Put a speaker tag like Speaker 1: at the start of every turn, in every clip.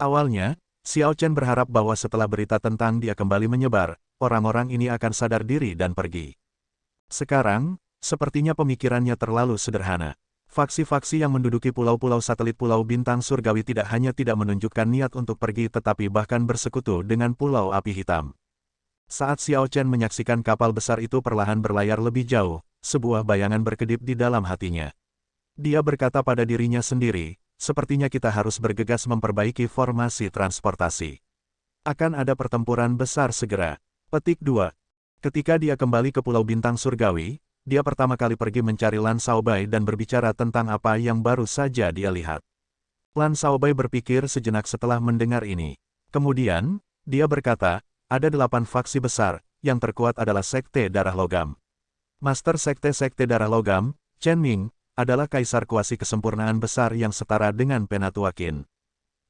Speaker 1: Awalnya, Xiao Chen berharap bahwa setelah berita tentang dia kembali menyebar, orang-orang ini akan sadar diri dan pergi. Sekarang, sepertinya pemikirannya terlalu sederhana. Faksi-faksi yang menduduki pulau-pulau satelit Pulau Bintang Surgawi tidak hanya tidak menunjukkan niat untuk pergi tetapi bahkan bersekutu dengan Pulau Api Hitam. Saat Xiao Chen menyaksikan kapal besar itu perlahan berlayar lebih jauh, sebuah bayangan berkedip di dalam hatinya. Dia berkata pada dirinya sendiri, sepertinya kita harus bergegas memperbaiki formasi transportasi. Akan ada pertempuran besar segera. Petik 2. Ketika dia kembali ke Pulau Bintang Surgawi, dia pertama kali pergi mencari Lan Shaobai dan berbicara tentang apa yang baru saja dia lihat. Lan Shaobai berpikir sejenak setelah mendengar ini. Kemudian, dia berkata, ada 8 faksi besar, yang terkuat adalah Sekte Darah Logam. Master Sekte-Sekte Darah Logam, Chen Ming, adalah kaisar kuasi kesempurnaan besar yang setara dengan Penatua Qin.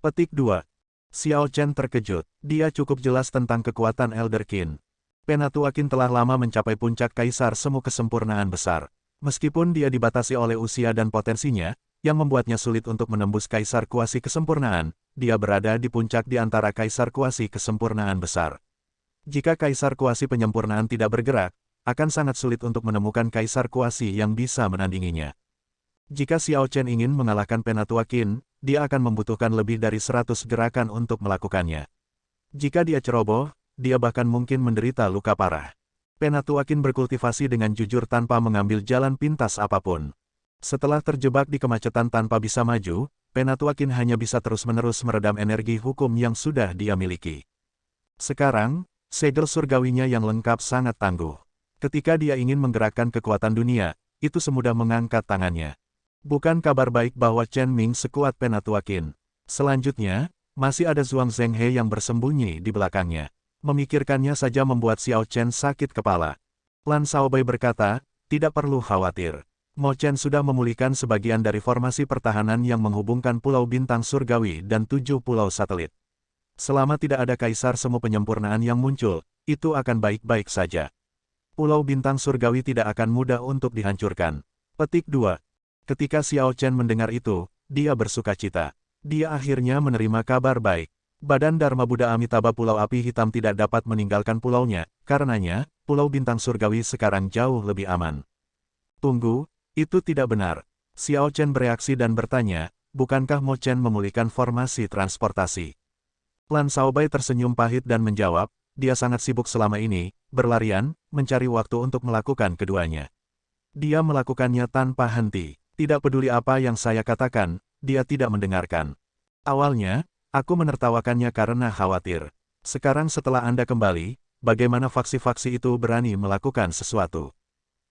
Speaker 1: Petik 2. Xiao Chen terkejut, dia cukup jelas tentang kekuatan Elder Qin. Penatua Qin telah lama mencapai puncak kaisar semu kesempurnaan besar. Meskipun dia dibatasi oleh usia dan potensinya, yang membuatnya sulit untuk menembus kaisar kuasi kesempurnaan, dia berada di puncak di antara kaisar kuasi kesempurnaan besar. Jika kaisar kuasi penyempurnaan tidak bergerak, akan sangat sulit untuk menemukan kaisar kuasi yang bisa menandinginya. Jika Xiao Chen ingin mengalahkan Penatua Qin, dia akan membutuhkan lebih dari 100 gerakan untuk melakukannya. Jika dia ceroboh, dia bahkan mungkin menderita luka parah. Penatua Qin berkultivasi dengan jujur tanpa mengambil jalan pintas apapun. Setelah terjebak di kemacetan tanpa bisa maju, Penatua Qin hanya bisa terus-menerus meredam energi hukum yang sudah dia miliki. Sekarang, segel surgawinya yang lengkap sangat tangguh. Ketika dia ingin menggerakkan kekuatan dunia, itu semudah mengangkat tangannya. Bukan kabar baik bahwa Chen Ming sekuat Penatua Qin. Selanjutnya, masih ada Zhuang Zhenghe yang bersembunyi di belakangnya. Memikirkannya saja membuat Xiao Chen sakit kepala. Lan Shaobai berkata, tidak perlu khawatir. Mo Chen sudah memulihkan sebagian dari formasi pertahanan yang menghubungkan Pulau Bintang Surgawi dan 7 pulau satelit. Selama tidak ada kaisar semu penyempurnaan yang muncul, itu akan baik-baik saja. Pulau Bintang Surgawi tidak akan mudah untuk dihancurkan. Petik 2. Ketika Xiao Chen mendengar itu, dia bersukacita. Dia akhirnya menerima kabar baik. Badan Dharma Buddha Amitabha Pulau Api Hitam tidak dapat meninggalkan pulaunya, karenanya, Pulau Bintang Surgawi sekarang jauh lebih aman. Tunggu, itu tidak benar. Xiao Chen bereaksi dan bertanya, bukankah Mo Chen memulihkan formasi transportasi? Lan Shaobai tersenyum pahit dan menjawab, dia sangat sibuk selama ini, berlarian, mencari waktu untuk melakukan keduanya. Dia melakukannya tanpa henti. Tidak peduli apa yang saya katakan, dia tidak mendengarkan. Awalnya, aku menertawakannya karena khawatir. Sekarang setelah Anda kembali, bagaimana faksi-faksi itu berani melakukan sesuatu?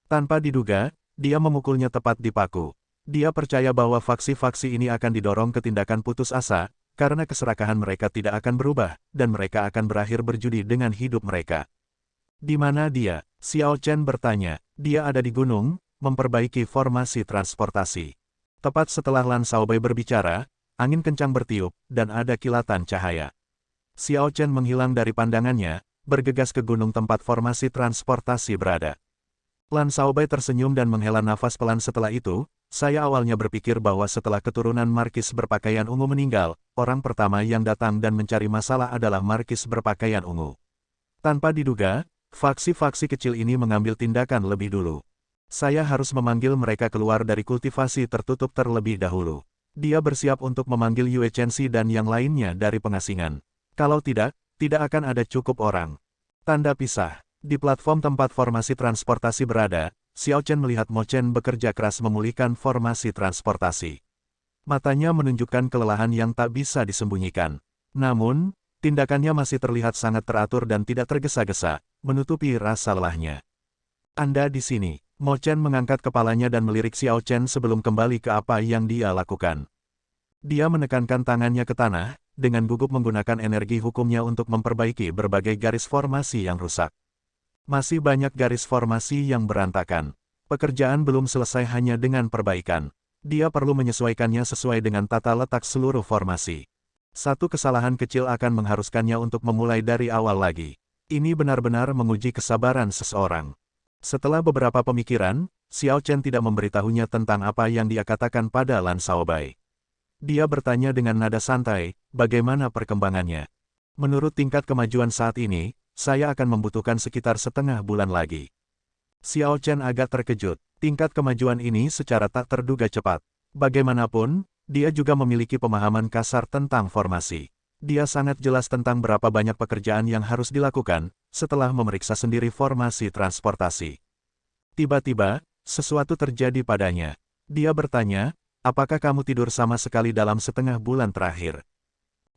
Speaker 1: Tanpa diduga, dia memukulnya tepat di paku. Dia percaya bahwa faksi-faksi ini akan didorong ke tindakan putus asa, karena keserakahan mereka tidak akan berubah, dan mereka akan berakhir berjudi dengan hidup mereka. Di mana dia? Xiao Chen bertanya. Dia ada di gunung, memperbaiki formasi transportasi. Tepat setelah Lan Shaobai berbicara, angin kencang bertiup, dan ada kilatan cahaya. Xiao Chen menghilang dari pandangannya, bergegas ke gunung tempat formasi transportasi berada. Lan Shaobai tersenyum dan menghela nafas pelan setelah itu, saya awalnya berpikir bahwa setelah keturunan Markis berpakaian ungu meninggal, orang pertama yang datang dan mencari masalah adalah Markis berpakaian ungu. Tanpa diduga, faksi-faksi kecil ini mengambil tindakan lebih dulu. Saya harus memanggil mereka keluar dari kultivasi tertutup terlebih dahulu. Dia bersiap untuk memanggil Yue Chenxi dan yang lainnya dari pengasingan. Kalau tidak, tidak akan ada cukup orang. Tanda pisah. Di platform tempat formasi transportasi berada, Xiao Chen melihat Mo Chen bekerja keras memulihkan formasi transportasi. Matanya menunjukkan kelelahan yang tak bisa disembunyikan. Namun, tindakannya masih terlihat sangat teratur dan tidak tergesa-gesa, menutupi rasa lelahnya. Anda di sini. Mo Chen mengangkat kepalanya dan melirik Xiao Chen sebelum kembali ke apa yang dia lakukan. Dia menekankan tangannya ke tanah, dengan gugup menggunakan energi hukumnya untuk memperbaiki berbagai garis formasi yang rusak. Masih banyak garis formasi yang berantakan. Pekerjaan belum selesai hanya dengan perbaikan. Dia perlu menyesuaikannya sesuai dengan tata letak seluruh formasi. Satu kesalahan kecil akan mengharuskannya untuk memulai dari awal lagi. Ini benar-benar menguji kesabaran seseorang. Setelah beberapa pemikiran, Xiao Chen tidak memberitahunya tentang apa yang dia katakan pada Lan Shaobai. Dia bertanya dengan nada santai, bagaimana perkembangannya? Menurut tingkat kemajuan saat ini, saya akan membutuhkan sekitar setengah bulan lagi. Xiao Chen agak terkejut, tingkat kemajuan ini secara tak terduga cepat. Bagaimanapun, dia juga memiliki pemahaman kasar tentang formasi. Dia sangat jelas tentang berapa banyak pekerjaan yang harus dilakukan, setelah memeriksa sendiri formasi transportasi. Tiba-tiba, sesuatu terjadi padanya. Dia bertanya, apakah kamu tidur sama sekali dalam setengah bulan terakhir?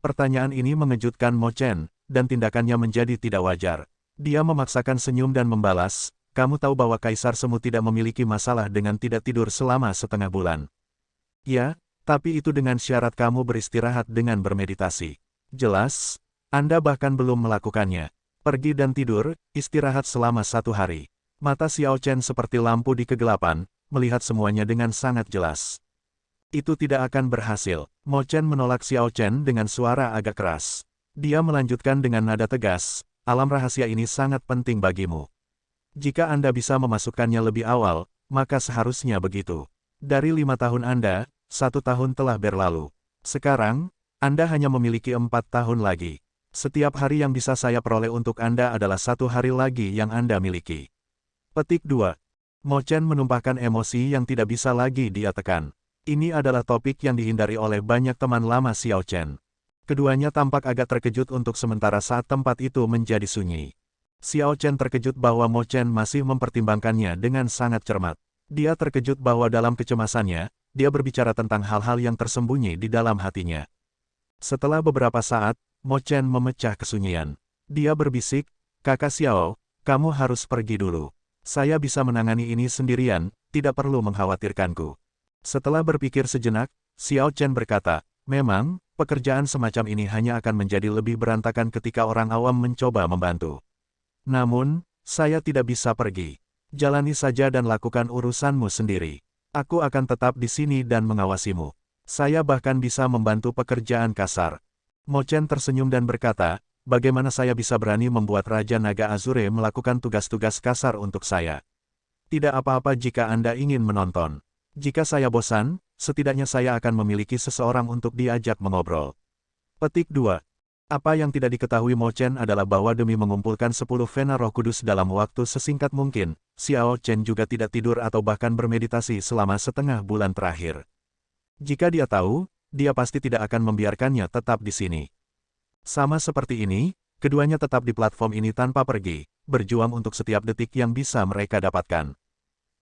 Speaker 1: Pertanyaan ini mengejutkan Mo Chen, dan tindakannya menjadi tidak wajar. Dia memaksakan senyum dan membalas, kamu tahu bahwa Kaisar Semu tidak memiliki masalah dengan tidak tidur selama setengah bulan. Ya, tapi itu dengan syarat kamu beristirahat dengan bermeditasi. Jelas, Anda bahkan belum melakukannya. Pergi dan tidur, istirahat selama 1 hari. Mata Xiao Chen seperti lampu di kegelapan, melihat semuanya dengan sangat jelas. Itu tidak akan berhasil. Mo Chen menolak Xiao Chen dengan suara agak keras. Dia melanjutkan dengan nada tegas, alam rahasia ini sangat penting bagimu. Jika Anda bisa memasukkannya lebih awal, maka seharusnya begitu. Dari 5 tahun Anda, 1 tahun telah berlalu. Sekarang, Anda hanya memiliki 4 tahun lagi. Setiap hari yang bisa saya peroleh untuk Anda adalah 1 hari lagi yang Anda miliki. Petik 2. Mo Chen menumpahkan emosi yang tidak bisa lagi dia tekan. Ini adalah topik yang dihindari oleh banyak teman lama Xiao Chen. Keduanya tampak agak terkejut untuk sementara saat tempat itu menjadi sunyi. Xiao Chen terkejut bahwa Mo Chen masih mempertimbangkannya dengan sangat cermat. Dia terkejut bahwa dalam kecemasannya, dia berbicara tentang hal-hal yang tersembunyi di dalam hatinya. Setelah beberapa saat, Mo Chen memecah kesunyian. Dia berbisik, Kakak Xiao, kamu harus pergi dulu. Saya bisa menangani ini sendirian, tidak perlu mengkhawatirkanku. Setelah berpikir sejenak, Xiao Chen berkata, memang, pekerjaan semacam ini hanya akan menjadi lebih berantakan ketika orang awam mencoba membantu. Namun, saya tidak bisa pergi. Jalani saja dan lakukan urusanmu sendiri. Aku akan tetap di sini dan mengawasimu. Saya bahkan bisa membantu pekerjaan kasar. Mo Chen tersenyum dan berkata, bagaimana saya bisa berani membuat Raja Naga Azure melakukan tugas-tugas kasar untuk saya? Tidak apa-apa jika Anda ingin menonton. Jika saya bosan, setidaknya saya akan memiliki seseorang untuk diajak mengobrol. Petik 2. Apa yang tidak diketahui Mo Chen adalah bahwa demi mengumpulkan 10 Vena Roh Kudus dalam waktu sesingkat mungkin, Xiao Chen juga tidak tidur atau bahkan bermeditasi selama setengah bulan terakhir. Jika dia tahu, dia pasti tidak akan membiarkannya tetap di sini. Sama seperti ini, keduanya tetap di platform ini tanpa pergi, berjuang untuk setiap detik yang bisa mereka dapatkan.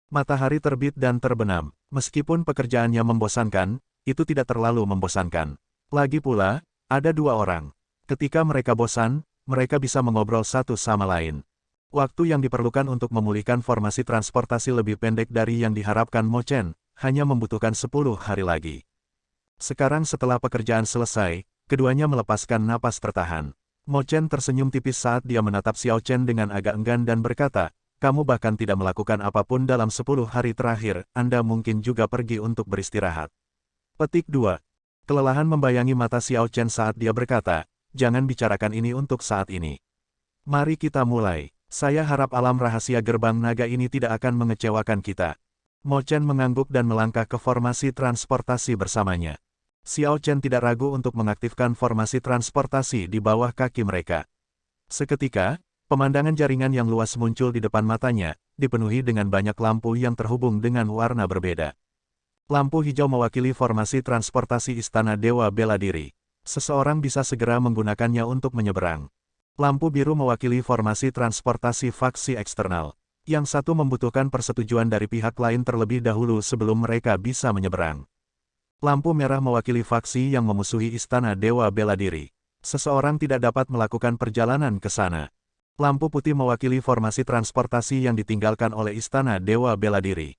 Speaker 1: Matahari terbit dan terbenam. Meskipun pekerjaannya membosankan, itu tidak terlalu membosankan. Lagi pula, ada 2 orang. Ketika mereka bosan, mereka bisa mengobrol satu sama lain. Waktu yang diperlukan untuk memulihkan formasi transportasi lebih pendek dari yang diharapkan Mo Chen, hanya membutuhkan 10 hari lagi. Sekarang setelah pekerjaan selesai, keduanya melepaskan napas tertahan. Mo Chen tersenyum tipis saat dia menatap Xiao Chen dengan agak enggan dan berkata, kamu bahkan tidak melakukan apapun dalam 10 hari terakhir, Anda mungkin juga pergi untuk beristirahat. Petik 2. Kelelahan membayangi mata Xiao Chen saat dia berkata, jangan bicarakan ini untuk saat ini. Mari kita mulai. Saya harap alam rahasia gerbang naga ini tidak akan mengecewakan kita. Mo Chen mengangguk dan melangkah ke formasi transportasi bersamanya. Xiao Chen tidak ragu untuk mengaktifkan formasi transportasi di bawah kaki mereka. Seketika, pemandangan jaringan yang luas muncul di depan matanya, dipenuhi dengan banyak lampu yang terhubung dengan warna berbeda. Lampu hijau mewakili formasi transportasi Istana Dewa Bela Diri. Seseorang bisa segera menggunakannya untuk menyeberang. Lampu biru mewakili formasi transportasi faksi eksternal. Yang satu membutuhkan persetujuan dari pihak lain terlebih dahulu sebelum mereka bisa menyeberang. Lampu merah mewakili faksi yang memusuhi Istana Dewa Bela Diri. Seseorang tidak dapat melakukan perjalanan ke sana. Lampu putih mewakili formasi transportasi yang ditinggalkan oleh Istana Dewa Bela Diri.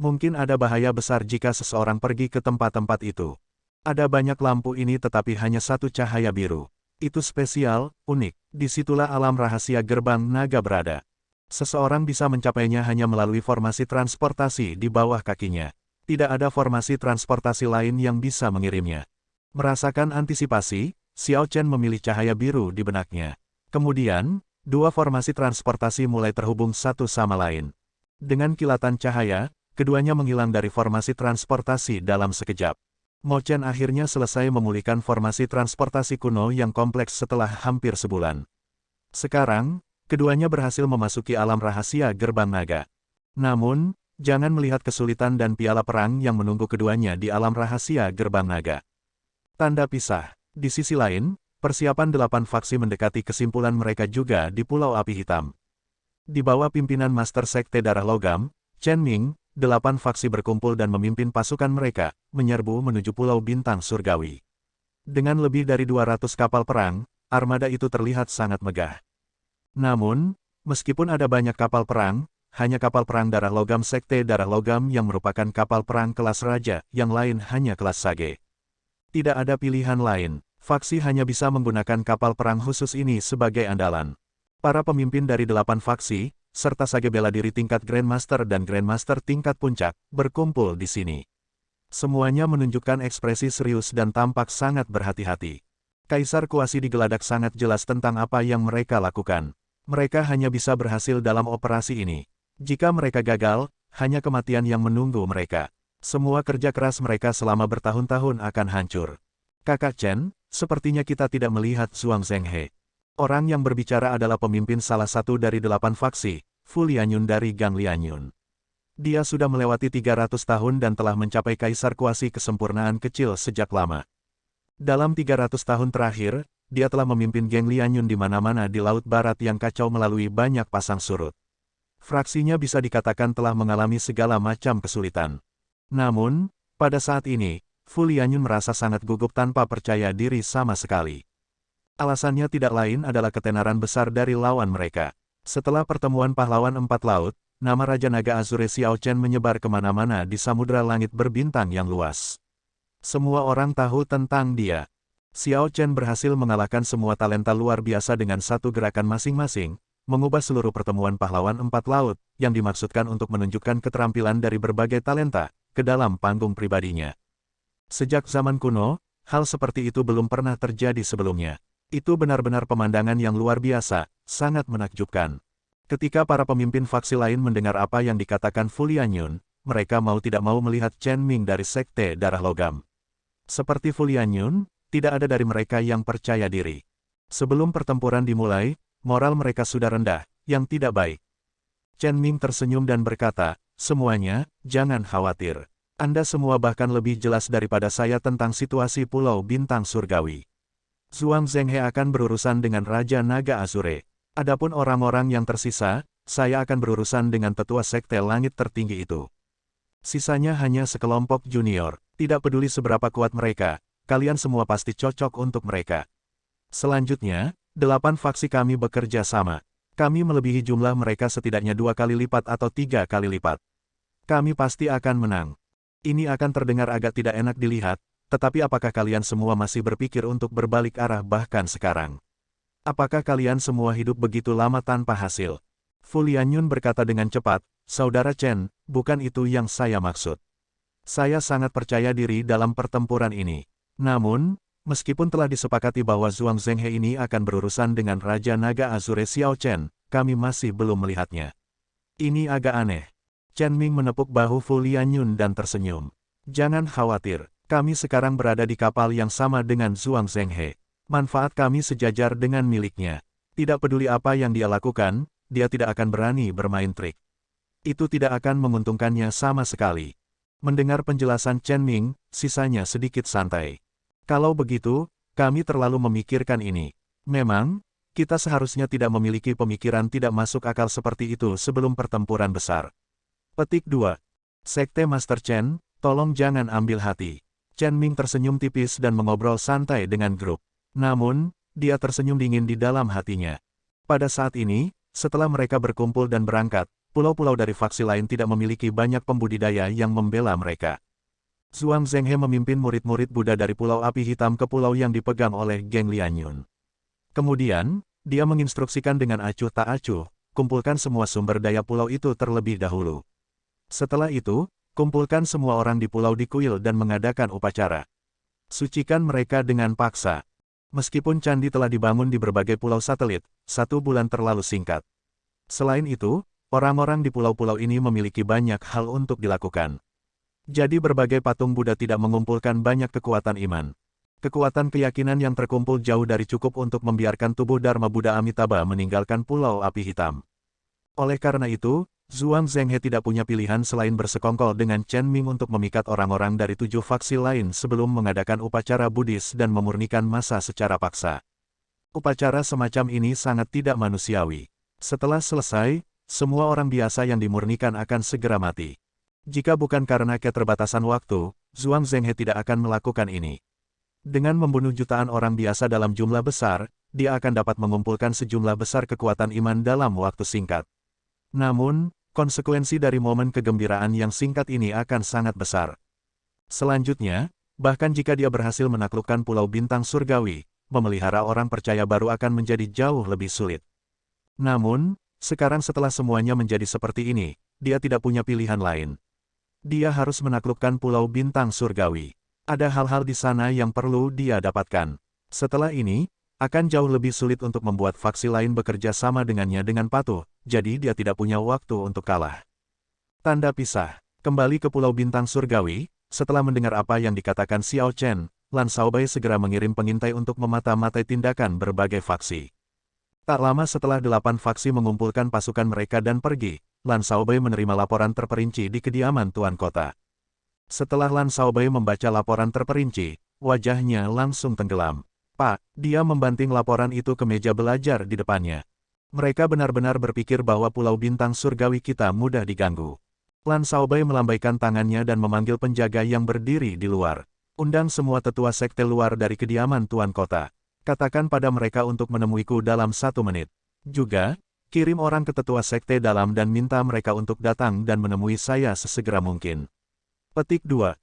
Speaker 1: Mungkin ada bahaya besar jika seseorang pergi ke tempat-tempat itu. Ada banyak lampu ini tetapi hanya satu cahaya biru. Itu spesial, unik. Disitulah alam rahasia gerbang naga berada. Seseorang bisa mencapainya hanya melalui formasi transportasi di bawah kakinya. Tidak ada formasi transportasi lain yang bisa mengirimnya. Merasakan antisipasi, Xiao Chen memilih cahaya biru di benaknya. Kemudian, 2 formasi transportasi mulai terhubung satu sama lain. Dengan kilatan cahaya, keduanya menghilang dari formasi transportasi dalam sekejap. Mo Chen akhirnya selesai memulihkan formasi transportasi kuno yang kompleks setelah hampir sebulan. Sekarang, keduanya berhasil memasuki alam rahasia gerbang naga. Namun, jangan melihat kesulitan dan piala perang yang menunggu keduanya di alam rahasia gerbang naga. Tanda pisah. Di sisi lain, persiapan 8 faksi mendekati kesimpulan mereka juga di Pulau Api Hitam. Di bawah pimpinan Master Sekte Darah Logam, Chen Ming, 8 faksi berkumpul dan memimpin pasukan mereka, menyerbu menuju Pulau Bintang Surgawi. Dengan lebih dari 200 kapal perang, armada itu terlihat sangat megah. Namun, meskipun ada banyak kapal perang, hanya kapal perang Darah Logam Sekte Darah Logam yang merupakan kapal perang kelas raja, yang lain hanya kelas sage. Tidak ada pilihan lain, faksi hanya bisa menggunakan kapal perang khusus ini sebagai andalan. Para pemimpin dari 8 faksi, serta sage bela diri tingkat Grandmaster dan Grandmaster tingkat puncak, berkumpul di sini. Semuanya menunjukkan ekspresi serius dan tampak sangat berhati-hati. Kaisar Kuasi digeladak sangat jelas tentang apa yang mereka lakukan. Mereka hanya bisa berhasil dalam operasi ini. Jika mereka gagal, hanya kematian yang menunggu mereka. Semua kerja keras mereka selama bertahun-tahun akan hancur. Kakak Chen, sepertinya kita tidak melihat Zhuang Zhenghe. Orang yang berbicara adalah pemimpin salah satu dari 8 faksi, Fu Lianyun dari Gang Lianyun. Dia sudah melewati 300 tahun dan telah mencapai kaisar kuasi kesempurnaan kecil sejak lama. Dalam 300 tahun terakhir, dia telah memimpin Geng Lianyun di mana-mana di Laut Barat yang kacau melalui banyak pasang surut. Fraksinya bisa dikatakan telah mengalami segala macam kesulitan. Namun, pada saat ini, Fu Lianyun merasa sangat gugup tanpa percaya diri sama sekali. Alasannya tidak lain adalah ketenaran besar dari lawan mereka. Setelah pertemuan pahlawan 4 laut, nama Raja Naga Azure Xiao Chen menyebar kemana-mana di samudera langit berbintang yang luas. Semua orang tahu tentang dia. Xiao Chen berhasil mengalahkan semua talenta luar biasa dengan satu gerakan masing-masing, mengubah seluruh pertemuan pahlawan 4 laut, yang dimaksudkan untuk menunjukkan keterampilan dari berbagai talenta, ke dalam panggung pribadinya. Sejak zaman kuno, hal seperti itu belum pernah terjadi sebelumnya. Itu benar-benar pemandangan yang luar biasa, sangat menakjubkan. Ketika para pemimpin faksi lain mendengar apa yang dikatakan Fu Lianyun, mereka mau tidak mau melihat Chen Ming dari Sekte Darah Logam. Seperti Fu Lianyun, tidak ada dari mereka yang percaya diri. Sebelum pertempuran dimulai, moral mereka sudah rendah, yang tidak baik. Chen Ming tersenyum dan berkata, "Semuanya, jangan khawatir. Anda semua bahkan lebih jelas daripada saya tentang situasi Pulau Bintang Surgawi. Zhuang Zhenghe akan berurusan dengan Raja Naga Azure. Adapun orang-orang yang tersisa, saya akan berurusan dengan tetua sekte langit tertinggi itu. Sisanya hanya sekelompok junior, tidak peduli seberapa kuat mereka, kalian semua pasti cocok untuk mereka. Selanjutnya, 8 faksi kami bekerja sama. Kami melebihi jumlah mereka setidaknya 2 kali lipat atau 3 kali lipat. Kami pasti akan menang. Ini akan terdengar agak tidak enak dilihat, tetapi apakah kalian semua masih berpikir untuk berbalik arah bahkan sekarang? Apakah kalian semua hidup begitu lama tanpa hasil?" Fu Lianyun berkata dengan cepat, "Saudara Chen, bukan itu yang saya maksud. Saya sangat percaya diri dalam pertempuran ini. Namun, meskipun telah disepakati bahwa Zhuang Zhenghe ini akan berurusan dengan Raja Naga Azure Xiao Chen, kami masih belum melihatnya. Ini agak aneh." Chen Ming menepuk bahu Fu Lianyun dan tersenyum. "Jangan khawatir. Kami sekarang berada di kapal yang sama dengan Zhuang Zhenghe. Manfaat kami sejajar dengan miliknya. Tidak peduli apa yang dia lakukan, dia tidak akan berani bermain trik. Itu tidak akan menguntungkannya sama sekali." Mendengar penjelasan Chen Ming, sisanya sedikit santai. "Kalau begitu, kami terlalu memikirkan ini. Memang, kita seharusnya tidak memiliki pemikiran tidak masuk akal seperti itu sebelum pertempuran besar." Petik 2. Sekte Master Chen, tolong jangan ambil hati. Chen Ming tersenyum tipis dan mengobrol santai dengan grup. Namun, dia tersenyum dingin di dalam hatinya. Pada saat ini, setelah mereka berkumpul dan berangkat, pulau-pulau dari faksi lain tidak memiliki banyak pembudidaya yang membela mereka. Zhuang Zhenghe memimpin murid-murid Buddha dari Pulau Api Hitam ke pulau yang dipegang oleh Geng Lianyun. Kemudian, dia menginstruksikan dengan acuh tak acuh, kumpulkan semua sumber daya pulau itu terlebih dahulu. Setelah itu, kumpulkan semua orang di pulau di kuil dan mengadakan upacara. Sucikan mereka dengan paksa. Meskipun candi telah dibangun di berbagai pulau satelit, 1 bulan terlalu singkat. Selain itu, orang-orang di pulau-pulau ini memiliki banyak hal untuk dilakukan. Jadi berbagai patung Buddha tidak mengumpulkan banyak kekuatan iman. Kekuatan keyakinan yang terkumpul jauh dari cukup untuk membiarkan tubuh Dharma Buddha Amitabha meninggalkan Pulau Api Hitam. Oleh karena itu, Zhuang Zhenghe tidak punya pilihan selain bersekongkol dengan Chen Ming untuk memikat orang-orang dari 7 faksi lain sebelum mengadakan upacara Buddhis dan memurnikan massa secara paksa. Upacara semacam ini sangat tidak manusiawi. Setelah selesai, semua orang biasa yang dimurnikan akan segera mati. Jika bukan karena keterbatasan waktu, Zhuang Zhenghe tidak akan melakukan ini. Dengan membunuh jutaan orang biasa dalam jumlah besar, dia akan dapat mengumpulkan sejumlah besar kekuatan iman dalam waktu singkat. Namun, konsekuensi dari momen kegembiraan yang singkat ini akan sangat besar. Selanjutnya, bahkan jika dia berhasil menaklukkan Pulau Bintang Surgawi, memelihara orang percaya baru akan menjadi jauh lebih sulit. Namun, sekarang setelah semuanya menjadi seperti ini, dia tidak punya pilihan lain. Dia harus menaklukkan Pulau Bintang Surgawi. Ada hal-hal di sana yang perlu dia dapatkan. Setelah ini, akan jauh lebih sulit untuk membuat faksi lain bekerja sama dengannya dengan patuh, jadi dia tidak punya waktu untuk kalah. Tanda pisah. Kembali ke Pulau Bintang Surgawi, setelah mendengar apa yang dikatakan Xiao Chen, Lan Shaobai segera mengirim pengintai untuk memata-matai tindakan berbagai faksi. Tak lama setelah 8 faksi mengumpulkan pasukan mereka dan pergi, Lan Shaobai menerima laporan terperinci di kediaman Tuan Kota. Setelah Lan Shaobai membaca laporan terperinci, wajahnya langsung tenggelam. Pak, dia membanting laporan itu ke meja belajar di depannya. Mereka benar-benar berpikir bahwa Pulau Bintang Surgawi kita mudah diganggu. Lan Shaobai melambaikan tangannya dan memanggil penjaga yang berdiri di luar. Undang semua tetua sekte luar dari kediaman Tuan Kota. Katakan pada mereka untuk menemuiku dalam 1 menit. Juga, kirim orang ke tetua sekte dalam dan minta mereka untuk datang dan menemui saya sesegera mungkin. Petik 2.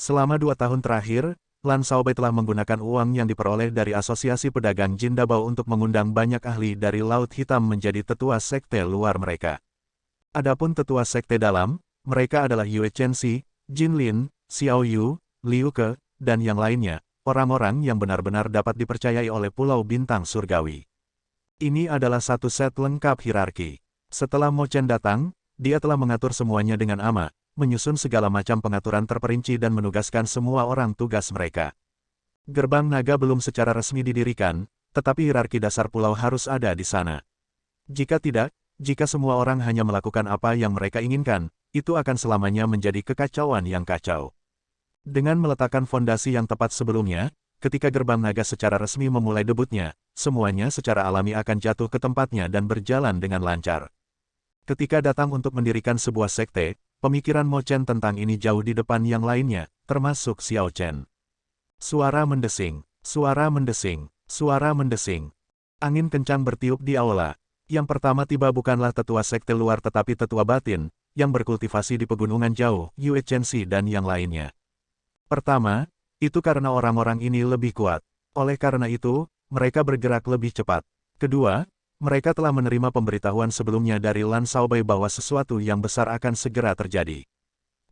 Speaker 1: Selama 2 tahun terakhir, Lan Shaobai telah menggunakan uang yang diperoleh dari Asosiasi Pedagang Jin Dabao untuk mengundang banyak ahli dari Laut Hitam menjadi tetua sekte luar mereka. Adapun tetua sekte dalam, mereka adalah Yue Chenxi, Jin Lin, Xiao Yu, Liu Ke, dan yang lainnya, orang-orang yang benar-benar dapat dipercayai oleh Pulau Bintang Surgawi. Ini adalah satu set lengkap hierarki. Setelah Mo Chen datang, dia telah mengatur semuanya dengan amat, menyusun segala macam pengaturan terperinci dan menugaskan semua orang tugas mereka. Gerbang naga belum secara resmi didirikan, tetapi hierarki dasar pulau harus ada di sana. Jika tidak, jika semua orang hanya melakukan apa yang mereka inginkan, itu akan selamanya menjadi kekacauan yang kacau. Dengan meletakkan fondasi yang tepat sebelumnya, ketika gerbang naga secara resmi memulai debutnya, semuanya secara alami akan jatuh ke tempatnya dan berjalan dengan lancar. Ketika datang untuk mendirikan sebuah sekte, pemikiran Mo Chen tentang ini jauh di depan yang lainnya, termasuk Xiao Chen. Suara mendesing, suara mendesing, suara mendesing. Angin kencang bertiup di aula. Yang pertama tiba bukanlah tetua sekte luar tetapi tetua batin, yang berkultivasi di pegunungan jauh, Yue Chenxi dan yang lainnya. Pertama, itu karena orang-orang ini lebih kuat. Oleh karena itu, mereka bergerak lebih cepat. Kedua, mereka telah menerima pemberitahuan sebelumnya dari Lan Shaobai bahwa sesuatu yang besar akan segera terjadi.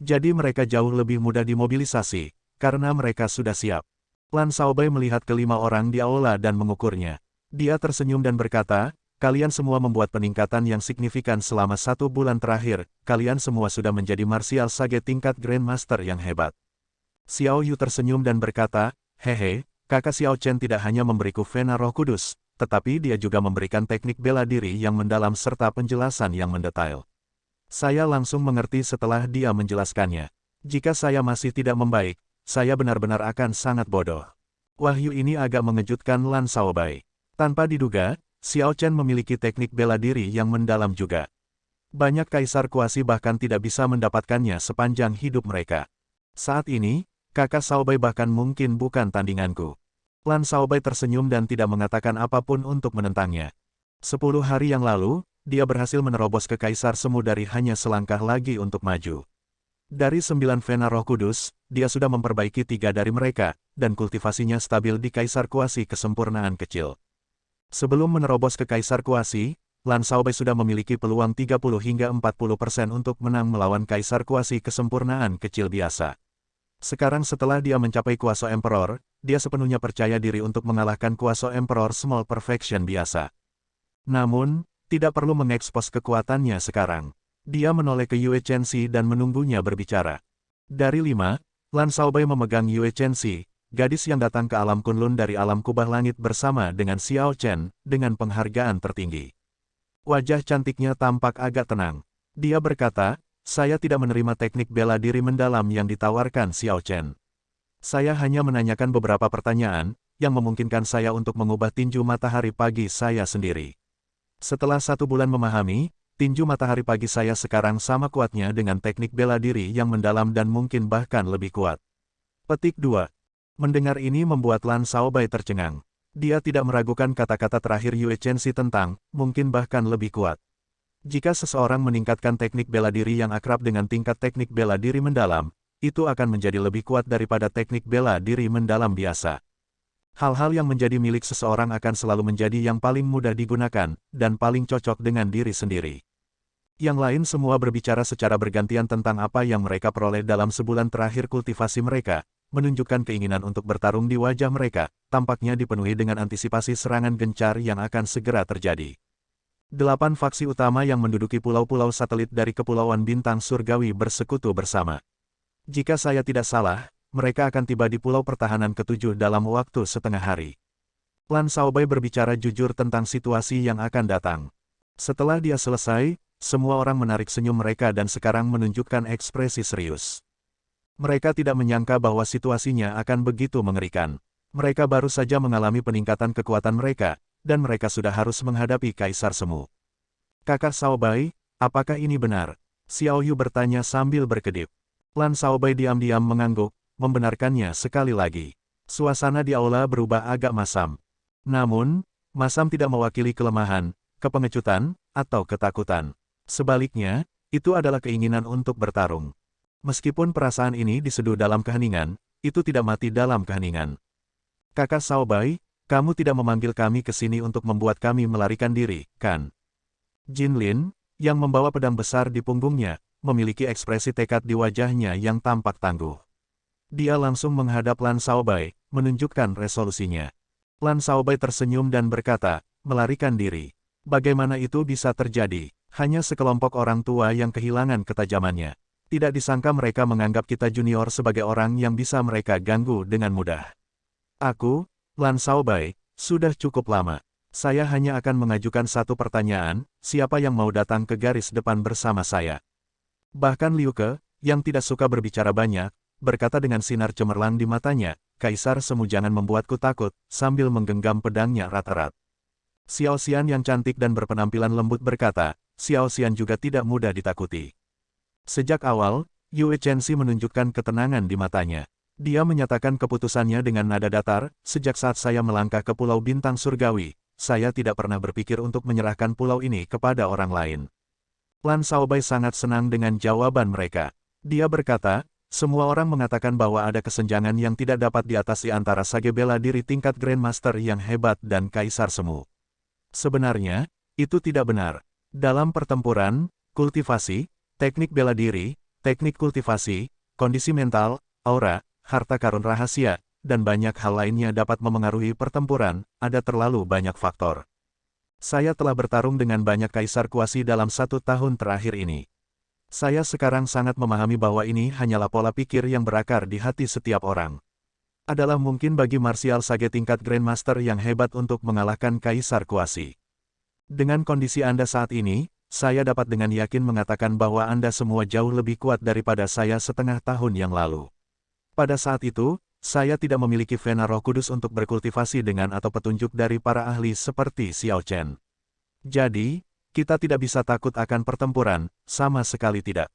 Speaker 1: Jadi mereka jauh lebih mudah dimobilisasi, karena mereka sudah siap. Lan Shaobai melihat kelima orang di aula dan mengukurnya. Dia tersenyum dan berkata, kalian semua membuat peningkatan yang signifikan selama 1 bulan terakhir, kalian semua sudah menjadi martial sage tingkat Grandmaster yang hebat. Xiao Yu tersenyum dan berkata, hehe, kakak Xiao Chen tidak hanya memberiku Vena Roh Kudus, tetapi dia juga memberikan teknik bela diri yang mendalam serta penjelasan yang mendetail. Saya langsung mengerti setelah dia menjelaskannya. Jika saya masih tidak membaik, saya benar-benar akan sangat bodoh. Wahyu ini agak mengejutkan Lan Shaobai. Tanpa diduga, Xiao Chen memiliki teknik bela diri yang mendalam juga. Banyak kaisar kuasi bahkan tidak bisa mendapatkannya sepanjang hidup mereka. Saat ini, kakak Shaobai bahkan mungkin bukan tandinganku. Lan Shaobai tersenyum dan tidak mengatakan apapun untuk menentangnya. 10 hari yang lalu, dia berhasil menerobos ke Kaisar Semu dari hanya selangkah lagi untuk maju. Dari 9 Vena Roh Kudus, dia sudah memperbaiki 3 dari mereka, dan kultivasinya stabil di Kaisar Kuasi kesempurnaan kecil. Sebelum menerobos ke Kaisar Kuasi, Lan Shaobai sudah memiliki peluang 30 hingga 40% untuk menang melawan Kaisar Kuasi kesempurnaan kecil biasa. Sekarang setelah dia mencapai kuasa Emperor, dia sepenuhnya percaya diri untuk mengalahkan kuasa Emperor Small Perfection biasa. Namun, tidak perlu mengekspos kekuatannya sekarang. Dia menoleh ke Yue Chenxi dan menunggunya berbicara. Dari 5, Lan Shaobai memegang Yue Chenxi, gadis yang datang ke alam Kunlun dari alam kubah langit bersama dengan Xiao Chen, dengan penghargaan tertinggi. Wajah cantiknya tampak agak tenang. Dia berkata, saya tidak menerima teknik bela diri mendalam yang ditawarkan Xiao Chen. Saya hanya menanyakan beberapa pertanyaan, yang memungkinkan saya untuk mengubah tinju matahari pagi saya sendiri. Setelah 1 bulan memahami, tinju matahari pagi saya sekarang sama kuatnya dengan teknik bela diri yang mendalam dan mungkin bahkan lebih kuat. Petik 2. Mendengar ini membuat Lan Shaobai tercengang. Dia tidak meragukan kata-kata terakhir Yue Chenxi tentang, mungkin bahkan lebih kuat. Jika seseorang meningkatkan teknik bela diri yang akrab dengan tingkat teknik bela diri mendalam, itu akan menjadi lebih kuat daripada teknik bela diri mendalam biasa. Hal-hal yang menjadi milik seseorang akan selalu menjadi yang paling mudah digunakan, dan paling cocok dengan diri sendiri. Yang lain semua berbicara secara bergantian tentang apa yang mereka peroleh dalam sebulan terakhir kultivasi mereka, menunjukkan keinginan untuk bertarung di wajah mereka, tampaknya dipenuhi dengan antisipasi serangan gencar yang akan segera terjadi. 8 faksi utama yang menduduki pulau-pulau satelit dari Kepulauan Bintang Surgawi bersekutu bersama. Jika saya tidak salah, mereka akan tiba di Pulau Pertahanan ke-7 dalam waktu setengah hari. Lan Shaobai berbicara jujur tentang situasi yang akan datang. Setelah dia selesai, semua orang menarik senyum mereka dan sekarang menunjukkan ekspresi serius. Mereka tidak menyangka bahwa situasinya akan begitu mengerikan. Mereka baru saja mengalami peningkatan kekuatan mereka, dan mereka sudah harus menghadapi Kaisar Semu. Kakak Shaobai, apakah ini benar? Xiao Yu bertanya sambil berkedip. Lan Shaobai diam-diam mengangguk, membenarkannya sekali lagi. Suasana di aula berubah agak masam. Namun, masam tidak mewakili kelemahan, kepengecutan, atau ketakutan. Sebaliknya, itu adalah keinginan untuk bertarung. Meskipun perasaan ini diseduh dalam keheningan, itu tidak mati dalam keheningan. Kakak Shaobai, kamu tidak memanggil kami ke sini untuk membuat kami melarikan diri, kan? Jin Lin, yang membawa pedang besar di punggungnya, memiliki ekspresi tekad di wajahnya yang tampak tangguh. Dia langsung menghadap Lan Shaobai, menunjukkan resolusinya. Lan Shaobai tersenyum dan berkata, melarikan diri. Bagaimana itu bisa terjadi? Hanya sekelompok orang tua yang kehilangan ketajamannya. Tidak disangka mereka menganggap kita junior sebagai orang yang bisa mereka ganggu dengan mudah. Aku, Lan Shaobai, sudah cukup lama. Saya hanya akan mengajukan satu pertanyaan, siapa yang mau datang ke garis depan bersama saya? Bahkan Liu Ke, yang tidak suka berbicara banyak, berkata dengan sinar cemerlang di matanya, Kaisar Semu jangan membuatku takut, sambil menggenggam pedangnya erat-erat. Xiao Xian yang cantik dan berpenampilan lembut berkata, Xiao Xian juga tidak mudah ditakuti. Sejak awal, Yue Chenxi menunjukkan ketenangan di matanya. Dia menyatakan keputusannya dengan nada datar, sejak saat saya melangkah ke Pulau Bintang Surgawi, saya tidak pernah berpikir untuk menyerahkan pulau ini kepada orang lain. Lan Shaobai sangat senang dengan jawaban mereka. Dia berkata, semua orang mengatakan bahwa ada kesenjangan yang tidak dapat diatasi antara sage bela diri tingkat Grandmaster yang hebat dan Kaisar Semu. Sebenarnya, itu tidak benar. Dalam pertempuran, kultivasi, teknik bela diri, teknik kultivasi, kondisi mental, aura, harta karun rahasia, dan banyak hal lainnya dapat memengaruhi pertempuran, ada terlalu banyak faktor. Saya telah bertarung dengan banyak kaisar kuasi dalam 1 tahun terakhir ini. Saya sekarang sangat memahami bahwa ini hanyalah pola pikir yang berakar di hati setiap orang. Adalah mungkin bagi martial sage tingkat Grandmaster yang hebat untuk mengalahkan kaisar kuasi. Dengan kondisi Anda saat ini, saya dapat dengan yakin mengatakan bahwa Anda semua jauh lebih kuat daripada saya setengah tahun yang lalu. Pada saat itu, saya tidak memiliki vena roh kudus untuk berkultivasi dengan atau petunjuk dari para ahli seperti Xiao Chen. Jadi, kita tidak bisa takut akan pertempuran, sama sekali tidak.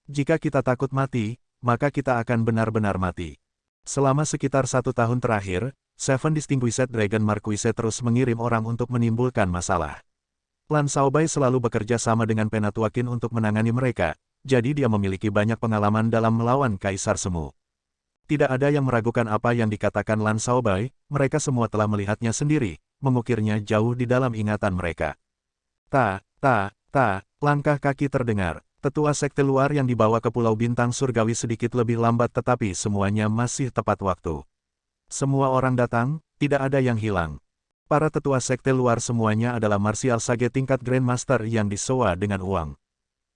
Speaker 1: Jika kita takut mati, maka kita akan benar-benar mati. Selama sekitar 1 tahun terakhir, Seven Distinguished Dragon Marquise terus mengirim orang untuk menimbulkan masalah. Lan Shaobai selalu bekerja sama dengan Penatuakin untuk menangani mereka, jadi dia memiliki banyak pengalaman dalam melawan Kaisar Semu. Tidak ada yang meragukan apa yang dikatakan Lan Shaobai, mereka semua telah melihatnya sendiri, mengukirnya jauh di dalam ingatan mereka. Langkah kaki terdengar. Tetua sekte luar yang dibawa ke Pulau Bintang Surgawi sedikit lebih lambat tetapi semuanya masih tepat waktu. Semua orang datang, tidak ada yang hilang. Para tetua sekte luar semuanya adalah martial sage tingkat Grandmaster yang disewa dengan uang.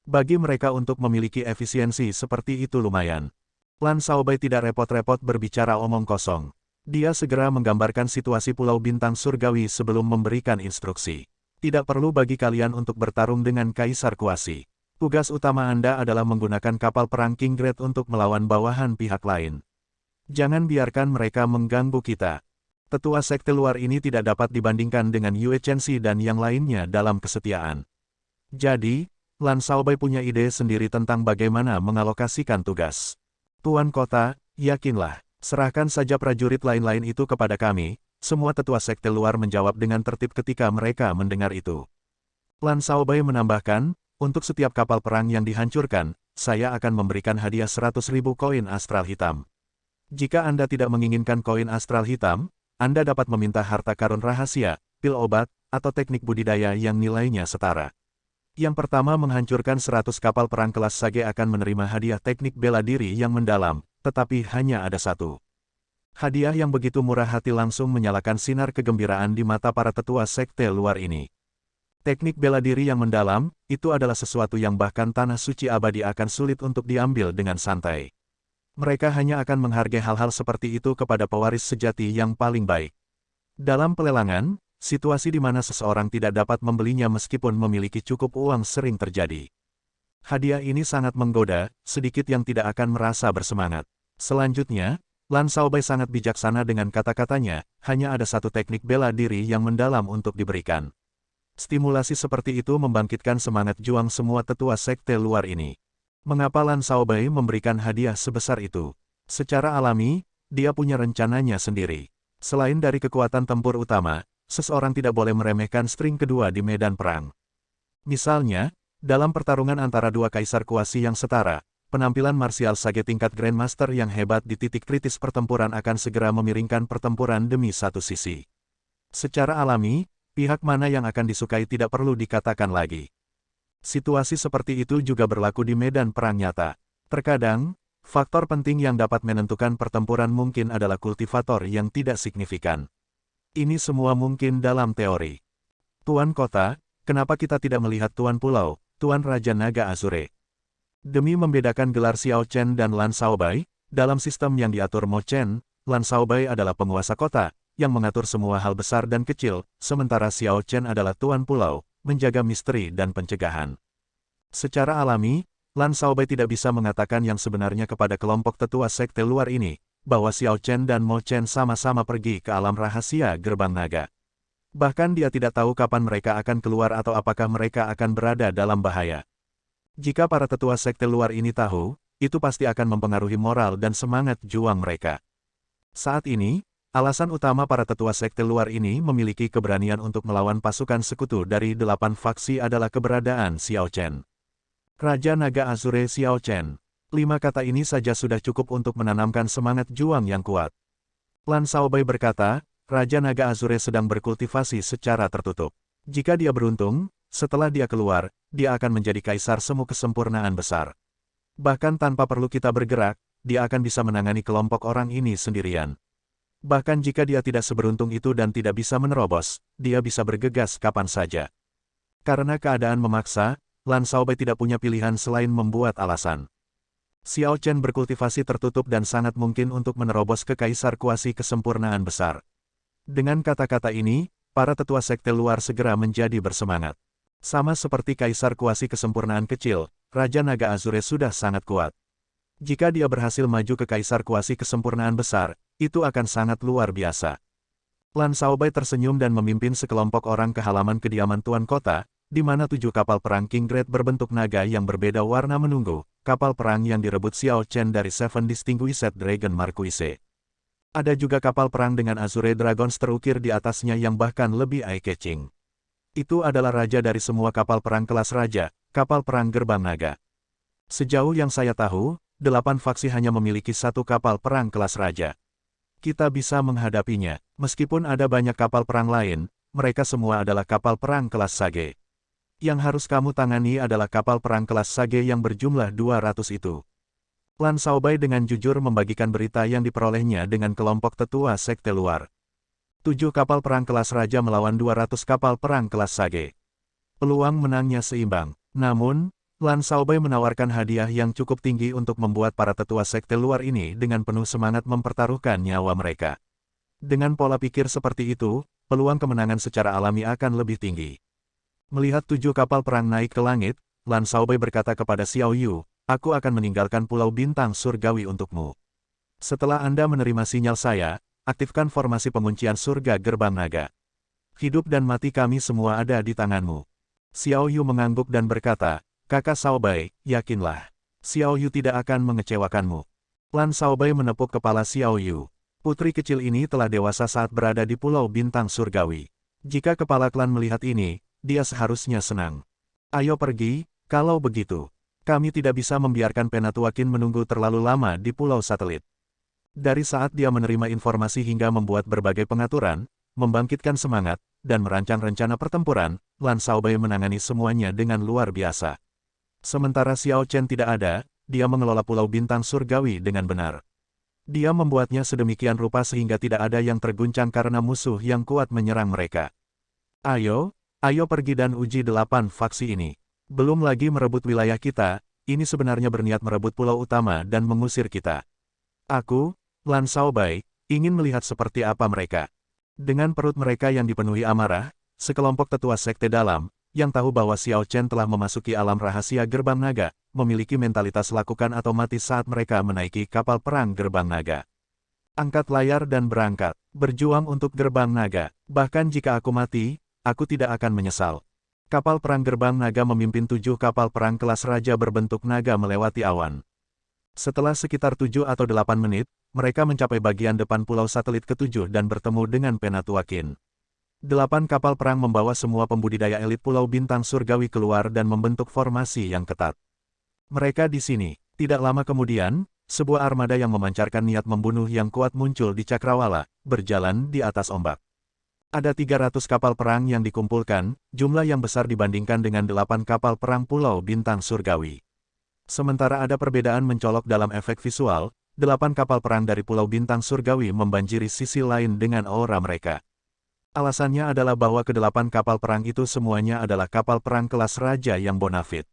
Speaker 1: Bagi mereka untuk memiliki efisiensi seperti itu lumayan. Lan Shaobai tidak repot-repot berbicara omong kosong. Dia segera menggambarkan situasi Pulau Bintang Surgawi sebelum memberikan instruksi. Tidak perlu bagi kalian untuk bertarung dengan Kaisar Kuasi. Tugas utama Anda adalah menggunakan kapal perang King Dread untuk melawan bawahan pihak lain. Jangan biarkan mereka mengganggu kita. Tetua sekte luar ini tidak dapat dibandingkan dengan Yue Chenxi dan yang lainnya dalam kesetiaan. Jadi, Lan Shaobai punya ide sendiri tentang bagaimana mengalokasikan tugas. Tuan Kota, yakinlah, serahkan saja prajurit lain-lain itu kepada kami. Semua tetua sekte luar menjawab dengan tertib ketika mereka mendengar itu. Lan Shaobai menambahkan, untuk setiap kapal perang yang dihancurkan, saya akan memberikan hadiah 100.000 koin astral hitam. Jika Anda tidak menginginkan koin astral hitam, Anda dapat meminta harta karun rahasia, pil obat, atau teknik budidaya yang nilainya setara. Yang pertama menghancurkan 100 kapal perang kelas Sage akan menerima hadiah teknik bela diri yang mendalam, tetapi hanya ada satu. Hadiah yang begitu murah hati langsung menyalakan sinar kegembiraan di mata para tetua sekte luar ini. Teknik bela diri yang mendalam, itu adalah sesuatu yang bahkan tanah suci abadi akan sulit untuk diambil dengan santai. Mereka hanya akan menghargai hal-hal seperti itu kepada pewaris sejati yang paling baik. Dalam pelelangan, situasi di mana seseorang tidak dapat membelinya meskipun memiliki cukup uang sering terjadi. Hadiah ini sangat menggoda, sedikit yang tidak akan merasa bersemangat. Selanjutnya, Lan Shaobai sangat bijaksana dengan kata-katanya, hanya ada satu teknik bela diri yang mendalam untuk diberikan. Stimulasi seperti itu membangkitkan semangat juang semua tetua sekte luar ini. Mengapa Lan Shaobai memberikan hadiah sebesar itu? Secara alami, dia punya rencananya sendiri. Selain dari kekuatan tempur utama, seseorang tidak boleh meremehkan string kedua di medan perang. Misalnya, dalam pertarungan antara dua kaisar kuasi yang setara, penampilan martial sage tingkat Grandmaster yang hebat di titik kritis pertempuran akan segera memiringkan pertempuran demi satu sisi. Secara alami, pihak mana yang akan disukai tidak perlu dikatakan lagi. Situasi seperti itu juga berlaku di medan perang nyata. Terkadang, faktor penting yang dapat menentukan pertempuran mungkin adalah kultivator yang tidak signifikan. Ini semua mungkin dalam teori. Tuan Kota, kenapa kita tidak melihat Tuan Pulau, Tuan Raja Naga Azure? Demi membedakan gelar Xiao Chen dan Lan Shaobai, dalam sistem yang diatur Mo Chen, Lan Shaobai adalah penguasa kota, yang mengatur semua hal besar dan kecil, sementara Xiao Chen adalah Tuan Pulau, menjaga misteri dan pencegahan. Secara alami, Lan Shaobai tidak bisa mengatakan yang sebenarnya kepada kelompok tetua sekte luar ini, bahwa Xiao Chen dan Mo Chen sama-sama pergi ke alam rahasia Gerbang Naga. Bahkan dia tidak tahu kapan mereka akan keluar atau apakah mereka akan berada dalam bahaya. Jika para tetua sekte luar ini tahu, itu pasti akan mempengaruhi moral dan semangat juang mereka. Saat ini, alasan utama para tetua sekte luar ini memiliki keberanian untuk melawan pasukan sekutu dari 8 faksi adalah keberadaan Xiao Chen. Raja Naga Azure Xiao Chen. 5 kata ini saja sudah cukup untuk menanamkan semangat juang yang kuat. Lan Shaobai berkata, Raja Naga Azure sedang berkultivasi secara tertutup. Jika dia beruntung, setelah dia keluar, dia akan menjadi kaisar semu kesempurnaan besar. Bahkan tanpa perlu kita bergerak, dia akan bisa menangani kelompok orang ini sendirian. Bahkan jika dia tidak seberuntung itu dan tidak bisa menerobos, dia bisa bergegas kapan saja. Karena keadaan memaksa, Lan Shaobai tidak punya pilihan selain membuat alasan. Xiao Chen berkultivasi tertutup dan sangat mungkin untuk menerobos ke kaisar kuasi kesempurnaan besar. Dengan kata-kata ini, para tetua sekte luar segera menjadi bersemangat. Sama seperti kaisar kuasi kesempurnaan kecil, Raja Naga Azure sudah sangat kuat. Jika dia berhasil maju ke kaisar kuasi kesempurnaan besar, itu akan sangat luar biasa. Lan Shaobai tersenyum dan memimpin sekelompok orang ke halaman kediaman Tuan Kota, di mana 7 kapal perang King Dread berbentuk naga yang berbeda warna menunggu, kapal perang yang direbut Xiao Chen dari Seven Distinguished Dragon Marquise. Ada juga kapal perang dengan Azure Dragons terukir di atasnya yang bahkan lebih eye-catching. Itu adalah raja dari semua kapal perang kelas raja, kapal perang Gerbang Naga. Sejauh yang saya tahu, 8 faksi hanya memiliki 1 kapal perang kelas raja. Kita bisa menghadapinya, meskipun ada banyak kapal perang lain, mereka semua adalah kapal perang kelas Sage. Yang harus kamu tangani adalah kapal perang kelas Sage yang berjumlah 200 itu. Lan Shaobai dengan jujur membagikan berita yang diperolehnya dengan kelompok tetua sekte luar. 7 kapal perang kelas raja melawan 200 kapal perang kelas Sage. Peluang menangnya seimbang. Namun, Lan Shaobai menawarkan hadiah yang cukup tinggi untuk membuat para tetua sekte luar ini dengan penuh semangat mempertaruhkan nyawa mereka. Dengan pola pikir seperti itu, peluang kemenangan secara alami akan lebih tinggi. Melihat 7 kapal perang naik ke langit, Lan Shaobai berkata kepada Xiao Yu, "Aku akan meninggalkan Pulau Bintang Surgawi untukmu. Setelah Anda menerima sinyal saya, aktifkan formasi penguncian surga gerbang naga. Hidup dan mati kami semua ada di tanganmu." Xiao Yu mengangguk dan berkata, "Kakak Shaobai, yakinlah. Xiao Yu tidak akan mengecewakanmu." Lan Shaobai menepuk kepala Xiao Yu. Putri kecil ini telah dewasa saat berada di Pulau Bintang Surgawi. Jika kepala klan melihat ini, dia seharusnya senang. "Ayo pergi, kalau begitu. Kami tidak bisa membiarkan Penatuakin menunggu terlalu lama di Pulau Satelit." Dari saat dia menerima informasi hingga membuat berbagai pengaturan, membangkitkan semangat, dan merancang rencana pertempuran, Lan Shaobai menangani semuanya dengan luar biasa. Sementara Xiao Chen tidak ada, dia mengelola Pulau Bintang Surgawi dengan benar. Dia membuatnya sedemikian rupa sehingga tidak ada yang terguncang karena musuh yang kuat menyerang mereka. Ayo pergi dan uji 8 faksi ini. Belum lagi merebut wilayah kita, ini sebenarnya berniat merebut pulau utama dan mengusir kita. Aku, Lan Shaobai, ingin melihat seperti apa mereka. Dengan perut mereka yang dipenuhi amarah, sekelompok tetua sekte dalam, yang tahu bahwa Xiao Chen telah memasuki alam rahasia gerbang naga, memiliki mentalitas lakukan atau mati saat mereka menaiki kapal perang gerbang naga. Angkat layar dan berangkat, berjuang untuk gerbang naga, bahkan jika aku mati, aku tidak akan menyesal. Kapal perang gerbang naga memimpin 7 kapal perang kelas raja berbentuk naga melewati awan. Setelah sekitar 7 atau 8 menit, mereka mencapai bagian depan pulau satelit ke-7 dan bertemu dengan Penatuakin. 8 kapal perang membawa semua pembudidaya elit Pulau Bintang Surgawi keluar dan membentuk formasi yang ketat. Mereka di sini. Tidak lama kemudian, sebuah armada yang memancarkan niat membunuh yang kuat muncul di Cakrawala, berjalan di atas ombak. Ada 300 kapal perang yang dikumpulkan, jumlah yang besar dibandingkan dengan 8 kapal perang Pulau Bintang Surgawi. Sementara ada perbedaan mencolok dalam efek visual, 8 kapal perang dari Pulau Bintang Surgawi membanjiri sisi lain dengan aura mereka. Alasannya adalah bahwa ke-8 kapal perang itu semuanya adalah kapal perang kelas raja yang bonafit.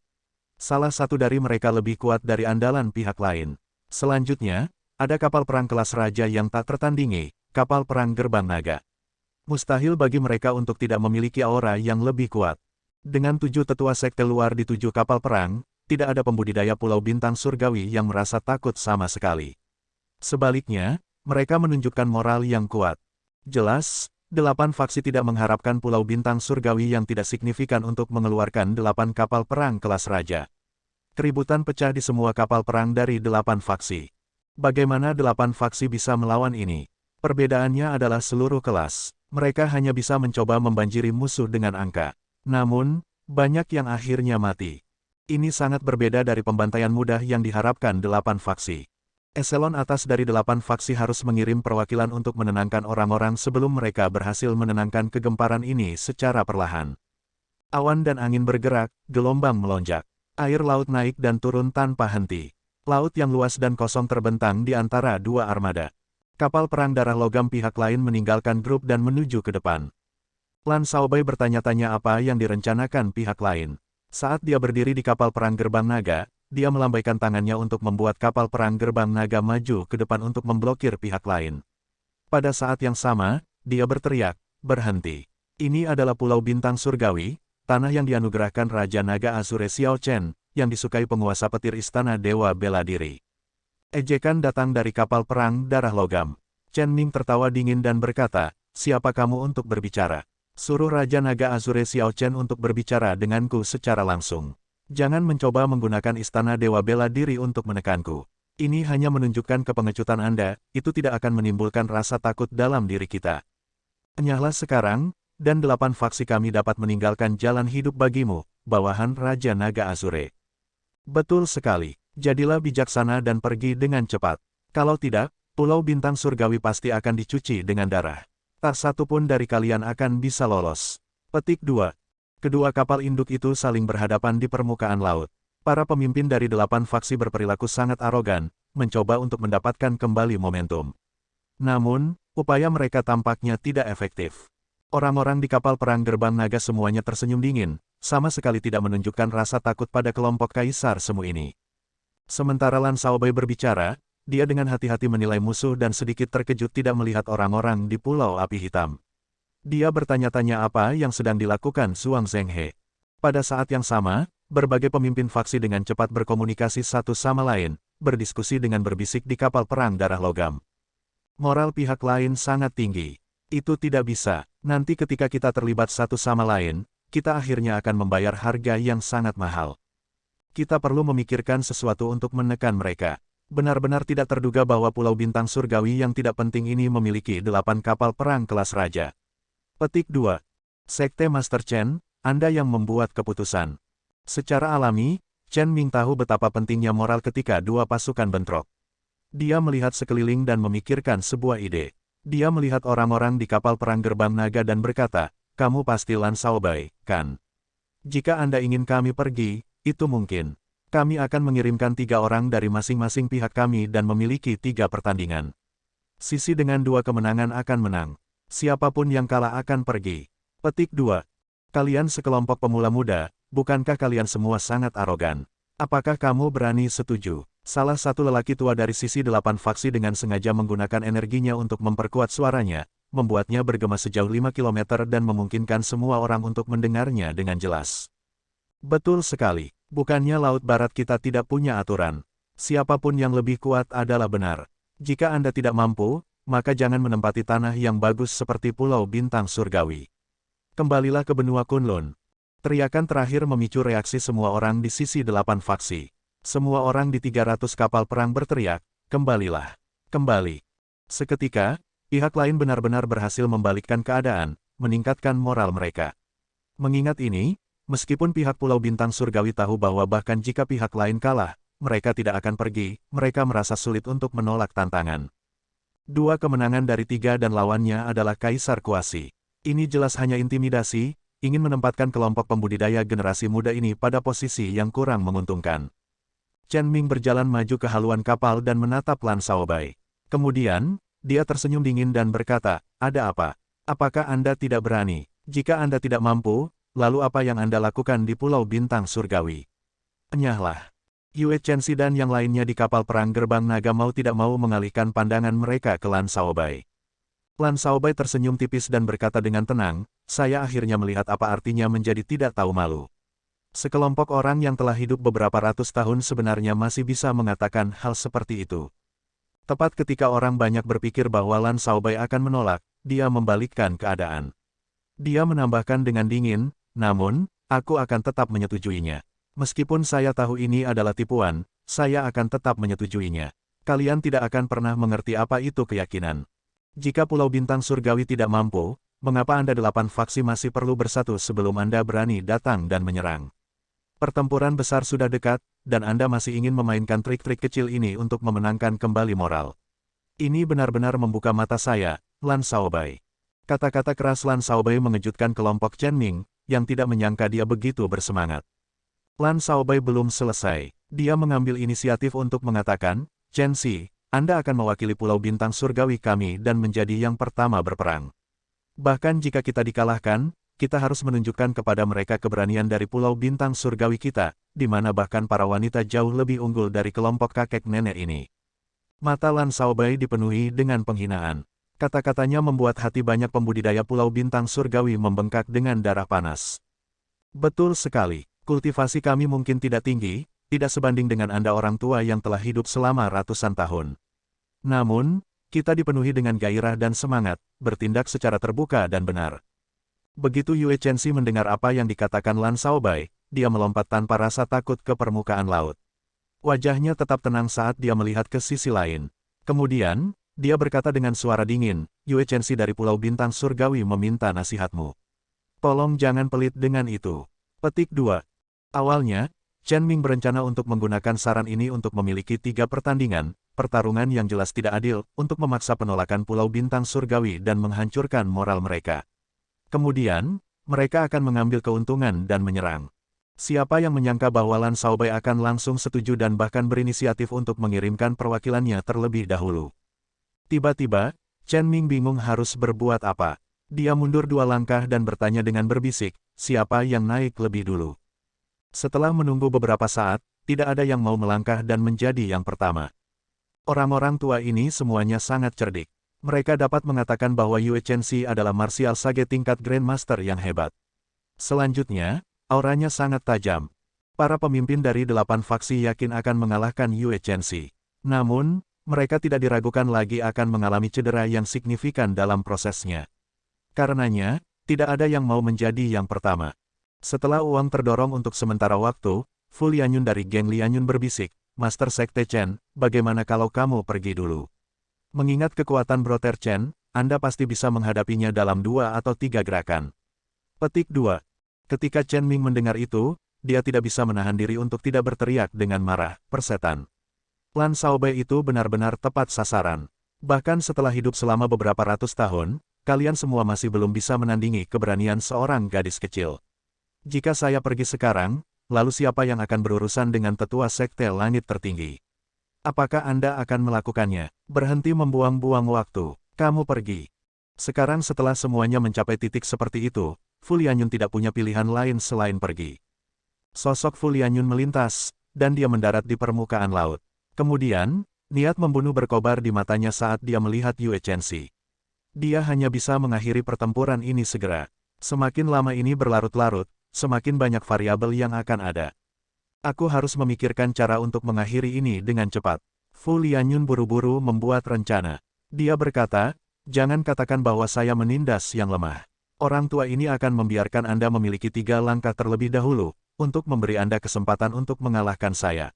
Speaker 1: Salah satu dari mereka lebih kuat dari andalan pihak lain. Selanjutnya, ada kapal perang kelas raja yang tak tertandingi, kapal perang gerbang naga. Mustahil bagi mereka untuk tidak memiliki aura yang lebih kuat. Dengan 7 tetua sekte luar di 7 kapal perang, tidak ada pembudidaya Pulau Bintang Surgawi yang merasa takut sama sekali. Sebaliknya, mereka menunjukkan moral yang kuat. Jelas, 8 faksi tidak mengharapkan Pulau Bintang Surgawi yang tidak signifikan untuk mengeluarkan 8 kapal perang kelas raja. Keributan pecah di semua kapal perang dari 8 faksi. Bagaimana 8 faksi bisa melawan ini? Perbedaannya adalah seluruh kelas. Mereka hanya bisa mencoba membanjiri musuh dengan angka. Namun, banyak yang akhirnya mati. Ini sangat berbeda dari pembantaian mudah yang diharapkan 8 faksi. Eselon atas dari 8 faksi harus mengirim perwakilan untuk menenangkan orang-orang sebelum mereka berhasil menenangkan kegemparan ini secara perlahan. Awan dan angin bergerak, gelombang melonjak. Air laut naik dan turun tanpa henti. Laut yang luas dan kosong terbentang di antara 2 armada. Kapal perang darah logam pihak lain meninggalkan grup dan menuju ke depan. Lan Shaobai bertanya-tanya apa yang direncanakan pihak lain. Saat dia berdiri di kapal perang gerbang naga, dia melambaikan tangannya untuk membuat kapal perang gerbang naga maju ke depan untuk memblokir pihak lain. Pada saat yang sama, dia berteriak, "Berhenti. Ini adalah Pulau Bintang Surgawi, tanah yang dianugerahkan Raja Naga Azure Xiao Chen, yang disukai penguasa petir Istana Dewa Bela Diri." Ejekan datang dari kapal perang darah logam. Chen Ning tertawa dingin dan berkata, "Siapa kamu untuk berbicara? Suruh Raja Naga Azure Xiao Chen untuk berbicara denganku secara langsung. Jangan mencoba menggunakan Istana Dewa Bela Diri untuk menekanku. Ini hanya menunjukkan kepengecutan Anda, itu tidak akan menimbulkan rasa takut dalam diri kita. Enyahlah sekarang, dan 8 faksi kami dapat meninggalkan jalan hidup bagimu, bawahan Raja Naga Azure." "Betul sekali. Jadilah bijaksana dan pergi dengan cepat. Kalau tidak, Pulau Bintang Surgawi pasti akan dicuci dengan darah. Tak satu pun dari kalian akan bisa lolos." Petik 2. Kedua kapal induk itu saling berhadapan di permukaan laut. Para pemimpin dari 8 faksi berperilaku sangat arogan, mencoba untuk mendapatkan kembali momentum. Namun, upaya mereka tampaknya tidak efektif. Orang-orang di kapal perang gerbang naga semuanya tersenyum dingin, sama sekali tidak menunjukkan rasa takut pada kelompok Kaisar Semu ini. Sementara Lan Shaobai berbicara, dia dengan hati-hati menilai musuh dan sedikit terkejut tidak melihat orang-orang di Pulau Api Hitam. Dia bertanya-tanya apa yang sedang dilakukan Zhuang Zhenghe. Pada saat yang sama, berbagai pemimpin faksi dengan cepat berkomunikasi satu sama lain, berdiskusi dengan berbisik di kapal perang darah logam. Moral pihak lain sangat tinggi. Itu tidak bisa, nanti ketika kita terlibat satu sama lain, kita akhirnya akan membayar harga yang sangat mahal. Kita perlu memikirkan sesuatu untuk menekan mereka. Benar-benar tidak terduga bahwa Pulau Bintang Surgawi yang tidak penting ini memiliki 8 kapal perang kelas raja. Petik 2. Sekte Master Chen, Anda yang membuat keputusan. Secara alami, Chen Ming tahu betapa pentingnya moral ketika dua pasukan bentrok. Dia melihat sekeliling dan memikirkan sebuah ide. Dia melihat orang-orang di kapal perang gerbang naga dan berkata, "Kamu pasti Lan Shaobai, kan? Jika Anda ingin kami pergi, itu mungkin. Kami akan mengirimkan 3 orang dari masing-masing pihak kami dan memiliki 3 pertandingan. Sisi dengan 2 kemenangan akan menang. Siapapun yang kalah akan pergi." Petik 2. Kalian sekelompok pemula muda, bukankah kalian semua sangat arogan? Apakah kamu berani setuju? Salah satu lelaki tua dari sisi 8 faksi dengan sengaja menggunakan energinya untuk memperkuat suaranya, membuatnya bergema sejauh 5 km dan memungkinkan semua orang untuk mendengarnya dengan jelas. Betul sekali, bukannya Laut Barat kita tidak punya aturan. Siapapun yang lebih kuat adalah benar. Jika Anda tidak mampu, maka jangan menempati tanah yang bagus seperti Pulau Bintang Surgawi. Kembalilah ke benua Kunlun. Teriakan terakhir memicu reaksi semua orang di sisi 8 faksi. Semua orang di 300 kapal perang berteriak, "Kembalilah! Kembali!" Seketika, pihak lain benar-benar berhasil membalikkan keadaan, meningkatkan moral mereka. Mengingat ini, meskipun pihak Pulau Bintang Surgawi tahu bahwa bahkan jika pihak lain kalah, mereka tidak akan pergi, mereka merasa sulit untuk menolak tantangan. 2 kemenangan dari 3 dan lawannya adalah Kaisar Kuasi. Ini jelas hanya intimidasi, ingin menempatkan kelompok pembudidaya generasi muda ini pada posisi yang kurang menguntungkan. Chen Ming berjalan maju ke haluan kapal dan menatap Lan Shaobai. Kemudian, dia tersenyum dingin dan berkata, "Ada apa? Apakah Anda tidak berani? Jika Anda tidak mampu, lalu apa yang Anda lakukan di Pulau Bintang Surgawi?" Enyahlah. Yue Chenxi dan yang lainnya di kapal perang gerbang naga mau tidak mau mengalihkan pandangan mereka ke Lan Shaobai. Lan Shaobai tersenyum tipis dan berkata dengan tenang, "Saya akhirnya melihat apa artinya menjadi tidak tahu malu." Sekelompok orang yang telah hidup beberapa ratus tahun sebenarnya masih bisa mengatakan hal seperti itu. Tepat ketika orang banyak berpikir bahwa Lan Shaobai akan menolak, dia membalikkan keadaan. Dia menambahkan dengan dingin, "Namun, aku akan tetap menyetujuinya. Meskipun saya tahu ini adalah tipuan, saya akan tetap menyetujuinya. Kalian tidak akan pernah mengerti apa itu keyakinan. Jika Pulau Bintang Surgawi tidak mampu, mengapa Anda 8 faksi masih perlu bersatu sebelum Anda berani datang dan menyerang? Pertempuran besar sudah dekat, dan Anda masih ingin memainkan trik-trik kecil ini untuk memenangkan kembali moral. Ini benar-benar membuka mata saya, Lan Shaobai." Kata-kata keras Lan Shaobai mengejutkan kelompok Chen Ming, yang tidak menyangka dia begitu bersemangat. Lan Shaobai belum selesai. Dia mengambil inisiatif untuk mengatakan, "Chen Xi, Anda akan mewakili Pulau Bintang Surgawi kami dan menjadi yang pertama berperang. Bahkan jika kita dikalahkan, kita harus menunjukkan kepada mereka keberanian dari Pulau Bintang Surgawi kita, di mana bahkan para wanita jauh lebih unggul dari kelompok kakek nenek ini." Mata Lan Shaobai dipenuhi dengan penghinaan. Kata-katanya membuat hati banyak pembudidaya Pulau Bintang Surgawi membengkak dengan darah panas. "Betul sekali, kultivasi kami mungkin tidak tinggi, tidak sebanding dengan Anda orang tua yang telah hidup selama ratusan tahun. Namun, kita dipenuhi dengan gairah dan semangat, bertindak secara terbuka dan benar." Begitu Yue Chenxi mendengar apa yang dikatakan Lan Shaobai, dia melompat tanpa rasa takut ke permukaan laut. Wajahnya tetap tenang saat dia melihat ke sisi lain. Kemudian, dia berkata dengan suara dingin, "Yue Chenxi dari Pulau Bintang Surgawi meminta nasihatmu. Tolong jangan pelit dengan itu." Petik 2. Awalnya, Chen Ming berencana untuk menggunakan saran ini untuk memiliki 3 pertandingan, pertarungan yang jelas tidak adil, untuk memaksa penolakan Pulau Bintang Surgawi dan menghancurkan moral mereka. Kemudian, mereka akan mengambil keuntungan dan menyerang. Siapa yang menyangka bahwa Lan Shaobai akan langsung setuju dan bahkan berinisiatif untuk mengirimkan perwakilannya terlebih dahulu. Tiba-tiba, Chen Ming bingung harus berbuat apa. Dia mundur 2 langkah dan bertanya dengan berbisik, siapa yang naik lebih dulu. Setelah menunggu beberapa saat, tidak ada yang mau melangkah dan menjadi yang pertama. Orang-orang tua ini semuanya sangat cerdik. Mereka dapat mengatakan bahwa Yue Chenxi adalah martial sage tingkat Grandmaster yang hebat. Selanjutnya, auranya sangat tajam. Para pemimpin dari 8 faksi yakin akan mengalahkan Yue Chenxi. Namun, mereka tidak diragukan lagi akan mengalami cedera yang signifikan dalam prosesnya. Karenanya, tidak ada yang mau menjadi yang pertama. Setelah uang terdorong untuk sementara waktu, Fu Lianyun dari geng Lianyun berbisik, Master Sekte Chen, bagaimana kalau kamu pergi dulu? Mengingat kekuatan Brother Chen, Anda pasti bisa menghadapinya dalam 2 atau 3 gerakan. Petik 2. Ketika Chen Ming mendengar itu, dia tidak bisa menahan diri untuk tidak berteriak dengan marah, persetan. Lan Xiaobei itu benar-benar tepat sasaran. Bahkan setelah hidup selama beberapa ratus tahun, kalian semua masih belum bisa menandingi keberanian seorang gadis kecil. Jika saya pergi sekarang, lalu siapa yang akan berurusan dengan tetua sekte langit tertinggi? Apakah Anda akan melakukannya? Berhenti membuang-buang waktu. Kamu pergi. Sekarang setelah semuanya mencapai titik seperti itu, Fu Lianyun tidak punya pilihan lain selain pergi. Sosok Fu Lianyun melintas, dan dia mendarat di permukaan laut. Kemudian, niat membunuh berkobar di matanya saat dia melihat Yue Chenxi. Dia hanya bisa mengakhiri pertempuran ini segera. Semakin lama ini berlarut-larut, semakin banyak variabel yang akan ada. Aku harus memikirkan cara untuk mengakhiri ini dengan cepat. Fu Lianyun buru-buru membuat rencana. Dia berkata, jangan katakan bahwa saya menindas yang lemah. Orang tua ini akan membiarkan Anda memiliki 3 langkah terlebih dahulu, untuk memberi Anda kesempatan untuk mengalahkan saya.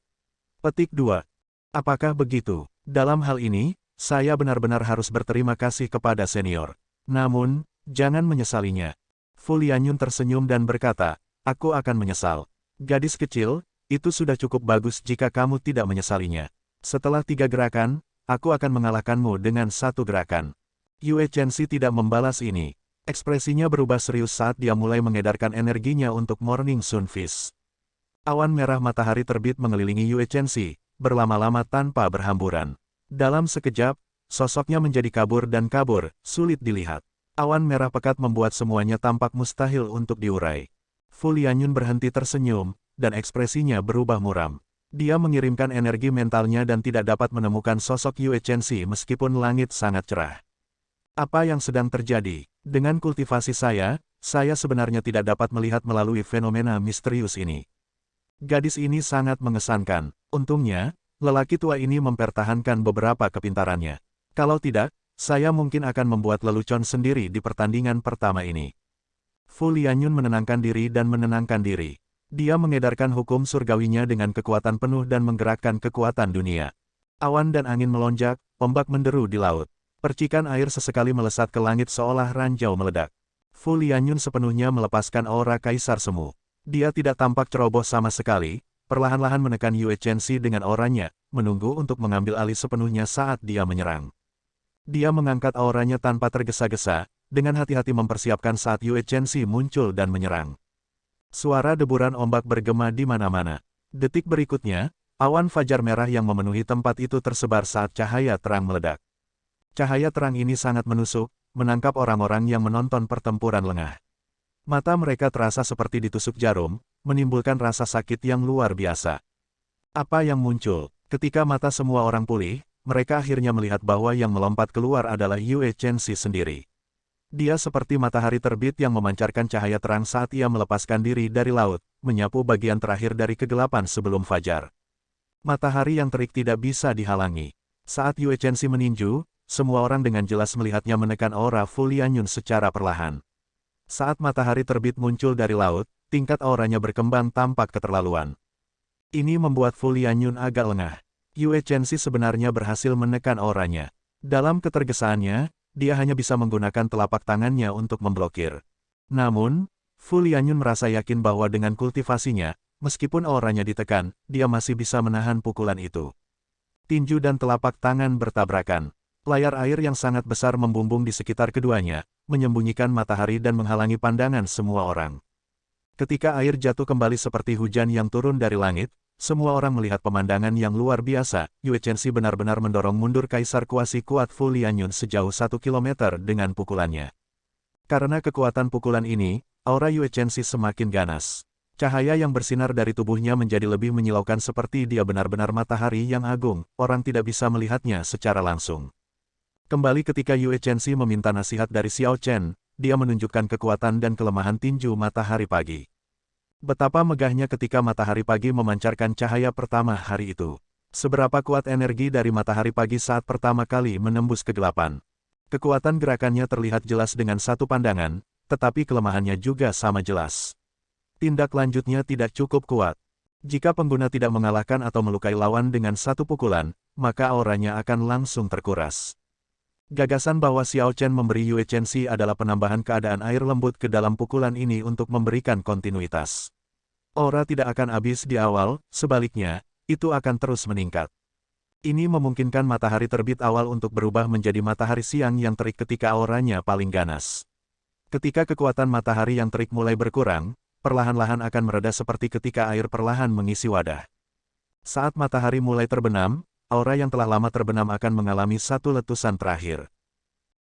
Speaker 1: Petik 2. Apakah begitu? Dalam hal ini, saya benar-benar harus berterima kasih kepada senior. Namun, jangan menyesalinya. Fu Lianyun tersenyum dan berkata, aku akan menyesal. Gadis kecil, itu sudah cukup bagus jika kamu tidak menyesalinya. Setelah 3 gerakan, aku akan mengalahkanmu dengan 1 gerakan. Yue Chenxi tidak membalas ini. Ekspresinya berubah serius saat dia mulai mengedarkan energinya untuk Morning Sun Fist. Awan merah matahari terbit mengelilingi Yue Chenxi, berlama-lama tanpa berhamburan. Dalam sekejap, sosoknya menjadi kabur dan kabur, sulit dilihat. Awan merah pekat membuat semuanya tampak mustahil untuk diurai. Fu Lianyun berhenti tersenyum, dan ekspresinya berubah muram. Dia mengirimkan energi mentalnya dan tidak dapat menemukan sosok Yue Chenxi meskipun langit sangat cerah. Apa yang sedang terjadi? Dengan kultivasi saya sebenarnya tidak dapat melihat melalui fenomena misterius ini. Gadis ini sangat mengesankan. Untungnya, lelaki tua ini mempertahankan beberapa kepintarannya. Kalau tidak, saya mungkin akan membuat lelucon sendiri di pertandingan pertama ini. Fu Lianyun menenangkan diri dan menenangkan diri. Dia mengedarkan hukum surgawinya dengan kekuatan penuh dan menggerakkan kekuatan dunia. Awan dan angin melonjak, ombak menderu di laut. Percikan air sesekali melesat ke langit seolah ranjau meledak. Fu Lianyun sepenuhnya melepaskan aura Kaisar Semu. Dia tidak tampak ceroboh sama sekali, perlahan-lahan menekan Yue Chenxi dengan auranya, menunggu untuk mengambil alih sepenuhnya saat dia menyerang. Dia mengangkat auranya tanpa tergesa-gesa, dengan hati-hati mempersiapkan saat Yue Chenxi muncul dan menyerang. Suara deburan ombak bergema di mana-mana. Detik berikutnya, awan fajar merah yang memenuhi tempat itu tersebar saat cahaya terang meledak. Cahaya terang ini sangat menusuk, menangkap orang-orang yang menonton pertempuran lengah. Mata mereka terasa seperti ditusuk jarum, menimbulkan rasa sakit yang luar biasa. Apa yang muncul? Ketika mata semua orang pulih, mereka akhirnya melihat bahwa yang melompat keluar adalah Yue Chenxi sendiri. Dia seperti matahari terbit yang memancarkan cahaya terang saat ia melepaskan diri dari laut, menyapu bagian terakhir dari kegelapan sebelum fajar. Matahari yang terik tidak bisa dihalangi. Saat Yue Chenxi meninju, semua orang dengan jelas melihatnya menekan aura Fu Lianyun secara perlahan. Saat matahari terbit muncul dari laut, tingkat auranya berkembang tampak keterlaluan. Ini membuat Fu Lianyun agak lengah. Yue Chenxi sebenarnya berhasil menekan auranya. Dalam ketergesaannya, dia hanya bisa menggunakan telapak tangannya untuk memblokir. Namun, Fu Lianyun merasa yakin bahwa dengan kultivasinya, meskipun auranya ditekan, dia masih bisa menahan pukulan itu. Tinju dan telapak tangan bertabrakan. Layar air yang sangat besar membumbung di sekitar keduanya, menyembunyikan matahari dan menghalangi pandangan semua orang. Ketika air jatuh kembali seperti hujan yang turun dari langit, semua orang melihat pemandangan yang luar biasa. Yue Chenxi benar-benar mendorong mundur Kaisar Kuasi kuat Fu Lianyun sejauh 1 kilometer dengan pukulannya. Karena kekuatan pukulan ini, Aura Yue Chenxi semakin ganas. Cahaya yang bersinar dari tubuhnya menjadi lebih menyilaukan seperti dia benar-benar matahari yang agung, orang tidak bisa melihatnya secara langsung. Kembali ketika Yue Chenxi meminta nasihat dari Xiao Chen, dia menunjukkan kekuatan dan kelemahan tinju matahari pagi. Betapa megahnya ketika matahari pagi memancarkan cahaya pertama hari itu. Seberapa kuat energi dari matahari pagi saat pertama kali menembus kegelapan. Kekuatan gerakannya terlihat jelas dengan satu pandangan, tetapi kelemahannya juga sama jelas. Tindak lanjutnya tidak cukup kuat. Jika pengguna tidak mengalahkan atau melukai lawan dengan satu pukulan, maka auranya akan langsung terkuras. Gagasan bahwa Xiao Chen memberi Yue Chenxi adalah penambahan keadaan air lembut ke dalam pukulan ini untuk memberikan kontinuitas. Aura tidak akan habis di awal, sebaliknya, itu akan terus meningkat. Ini memungkinkan matahari terbit awal untuk berubah menjadi matahari siang yang terik ketika auranya paling ganas. Ketika kekuatan matahari yang terik mulai berkurang, perlahan-lahan akan mereda seperti ketika air perlahan mengisi wadah. Saat matahari mulai terbenam, aura yang telah lama terbenam akan mengalami satu letusan terakhir.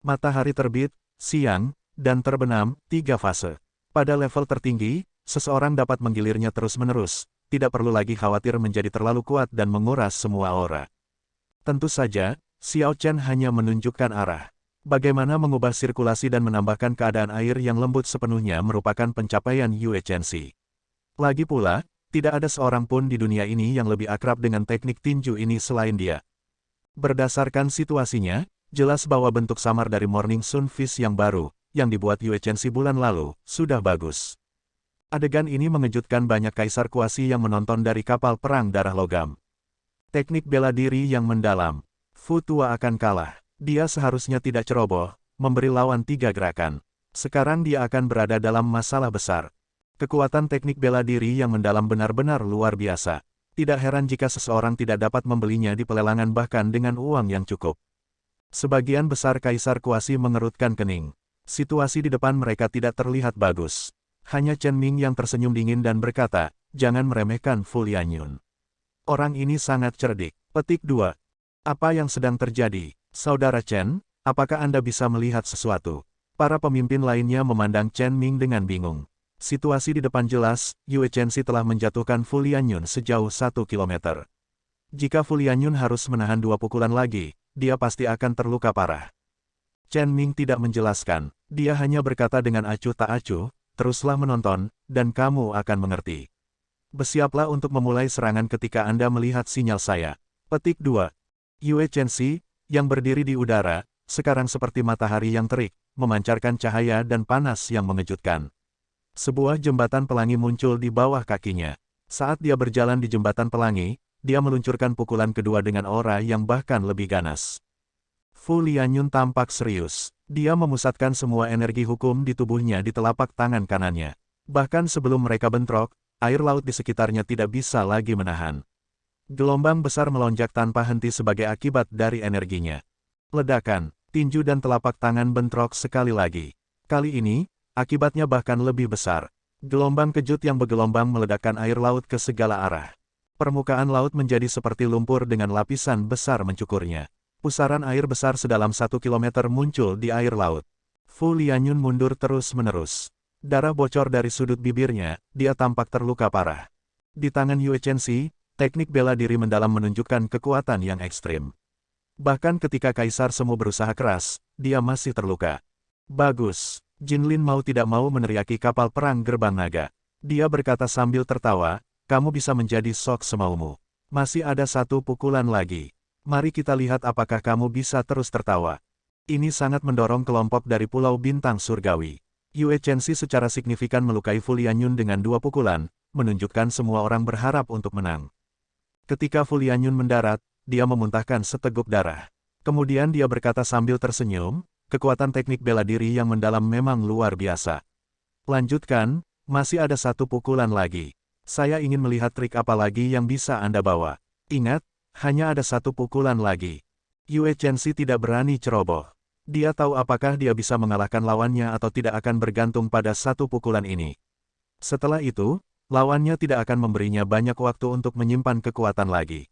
Speaker 1: Matahari terbit, siang, dan terbenam, 3 fase. Pada level tertinggi, seseorang dapat menggilirnya terus-menerus, tidak perlu lagi khawatir menjadi terlalu kuat dan menguras semua aura. Tentu saja, Xiao Chen hanya menunjukkan arah. Bagaimana mengubah sirkulasi dan menambahkan keadaan air yang lembut sepenuhnya merupakan pencapaian Yue Chenxi. Lagi pula, tidak ada seorang pun di dunia ini yang lebih akrab dengan teknik tinju ini selain dia. Berdasarkan situasinya, jelas bahwa bentuk samar dari Morning Sun Fist yang baru, yang dibuat Yue Chenxi bulan lalu, sudah bagus. Adegan ini mengejutkan banyak kaisar kuasi yang menonton dari kapal perang darah logam. Teknik bela diri yang mendalam. Fu Tua akan kalah. Dia seharusnya tidak ceroboh, memberi lawan 3 gerakan. Sekarang dia akan berada dalam masalah besar. Kekuatan teknik bela diri yang mendalam benar-benar luar biasa. Tidak heran jika seseorang tidak dapat membelinya di pelelangan bahkan dengan uang yang cukup. Sebagian besar kaisar kuasi mengerutkan kening. Situasi di depan mereka tidak terlihat bagus. Hanya Chen Ming yang tersenyum dingin dan berkata, jangan meremehkan Fu Lianyun. Orang ini sangat cerdik. Petik 2. Apa yang sedang terjadi? Saudara Chen, apakah Anda bisa melihat sesuatu? Para pemimpin lainnya memandang Chen Ming dengan bingung. Situasi di depan jelas, Yue Chenxi telah menjatuhkan Fu Lianyun sejauh 1 kilometer. Jika Fu Lianyun harus menahan 2 pukulan lagi, dia pasti akan terluka parah. Chen Ming tidak menjelaskan, dia hanya berkata dengan acuh tak acuh, teruslah menonton, dan kamu akan mengerti. Bersiaplah untuk memulai serangan ketika Anda melihat sinyal saya. Petik 2. Yue Chenxi, yang berdiri di udara, sekarang seperti matahari yang terik, memancarkan cahaya dan panas yang mengejutkan. Sebuah jembatan pelangi muncul di bawah kakinya. Saat dia berjalan di jembatan pelangi, dia meluncurkan pukulan kedua dengan aura yang bahkan lebih ganas. Fu Lianyun tampak serius. Dia memusatkan semua energi hukum di tubuhnya di telapak tangan kanannya. Bahkan sebelum mereka bentrok, air laut di sekitarnya tidak bisa lagi menahan. Gelombang besar melonjak tanpa henti sebagai akibat dari energinya. Ledakan, tinju dan telapak tangan bentrok sekali lagi. Kali ini, akibatnya bahkan lebih besar. Gelombang kejut yang bergelombang meledakkan air laut ke segala arah. Permukaan laut menjadi seperti lumpur dengan lapisan besar mencukurnya. Pusaran air besar sedalam 1 kilometer muncul di air laut. Fu Lianyun mundur terus-menerus. Darah bocor dari sudut bibirnya, dia tampak terluka parah. Di tangan Yue Chenxi, teknik bela diri mendalam menunjukkan kekuatan yang ekstrim. Bahkan ketika Kaisar Semu berusaha keras, dia masih terluka. Bagus. Jin Lin mau tidak mau meneriaki kapal perang gerbang naga. Dia berkata sambil tertawa, kamu bisa menjadi sok semaumu. Masih ada 1 pukulan lagi. Mari kita lihat apakah kamu bisa terus tertawa. Ini sangat mendorong kelompok dari Pulau Bintang Surgawi. Yue Chenxi secara signifikan melukai Fu Lianyun dengan 2 pukulan, menunjukkan semua orang berharap untuk menang. Ketika Fu Lianyun mendarat, dia memuntahkan seteguk darah. Kemudian dia berkata sambil tersenyum, kekuatan teknik bela diri yang mendalam memang luar biasa. Lanjutkan, masih ada 1 pukulan lagi. Saya ingin melihat trik apa lagi yang bisa Anda bawa. Ingat, hanya ada 1 pukulan lagi. Yue Chenxi tidak berani ceroboh. Dia tahu apakah dia bisa mengalahkan lawannya atau tidak akan bergantung pada 1 pukulan ini. Setelah itu, lawannya tidak akan memberinya banyak waktu untuk menyimpan kekuatan lagi.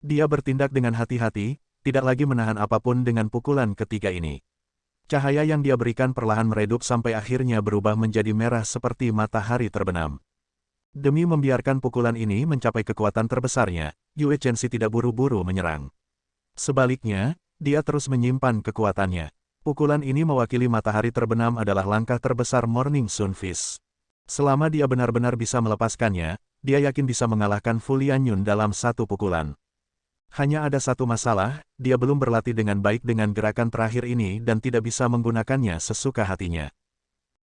Speaker 1: Dia bertindak dengan hati-hati, tidak lagi menahan apapun dengan pukulan ketiga ini. Cahaya yang dia berikan perlahan meredup sampai akhirnya berubah menjadi merah seperti matahari terbenam. Demi membiarkan pukulan ini mencapai kekuatan terbesarnya, Yue Chenxi tidak buru-buru menyerang. Sebaliknya, dia terus menyimpan kekuatannya. Pukulan ini mewakili matahari terbenam adalah langkah terbesar Morning Sun Fist. Selama dia benar-benar bisa melepaskannya, dia yakin bisa mengalahkan Fu Lianyun dalam satu pukulan. Hanya ada satu masalah, dia belum berlatih dengan baik dengan gerakan terakhir ini dan tidak bisa menggunakannya sesuka hatinya.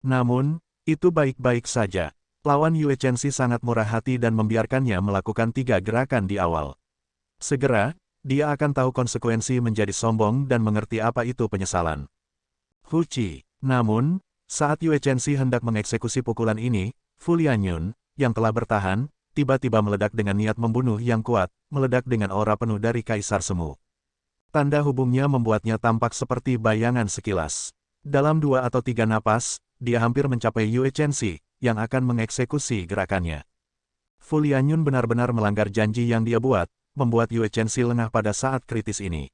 Speaker 1: Namun, itu baik-baik saja. Lawan Yue Chenxi sangat murah hati dan membiarkannya melakukan 3 gerakan di awal. Segera, dia akan tahu konsekuensi menjadi sombong dan mengerti apa itu penyesalan. Huci. Namun, saat Yue Chenxi hendak mengeksekusi pukulan ini, Fu Lianyun, yang telah bertahan, tiba-tiba meledak dengan niat membunuh yang kuat, meledak dengan aura penuh dari Kaisar Semu. Tanda hubungnya membuatnya tampak seperti bayangan sekilas. Dalam 2 atau 3 napas, dia hampir mencapai Yue Chenxi, yang akan mengeksekusi gerakannya. Fu Lianyun benar-benar melanggar janji yang dia buat, membuat Yue Chenxi lengah pada saat kritis ini.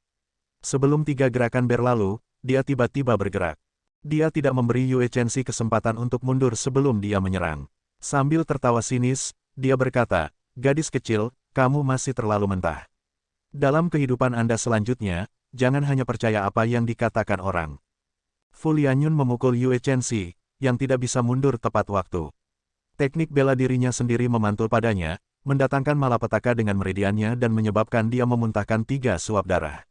Speaker 1: Sebelum 3 gerakan berlalu, dia tiba-tiba bergerak. Dia tidak memberi Yue Chenxi kesempatan untuk mundur sebelum dia menyerang. Sambil tertawa sinis, dia berkata, "Gadis kecil, kamu masih terlalu mentah. Dalam kehidupan Anda selanjutnya, jangan hanya percaya apa yang dikatakan orang." Fu Lianyun memukul Yue Chenxi, yang tidak bisa mundur tepat waktu. Teknik bela dirinya sendiri memantul padanya, mendatangkan malapetaka dengan meridiannya dan menyebabkan dia memuntahkan 3 suap darah.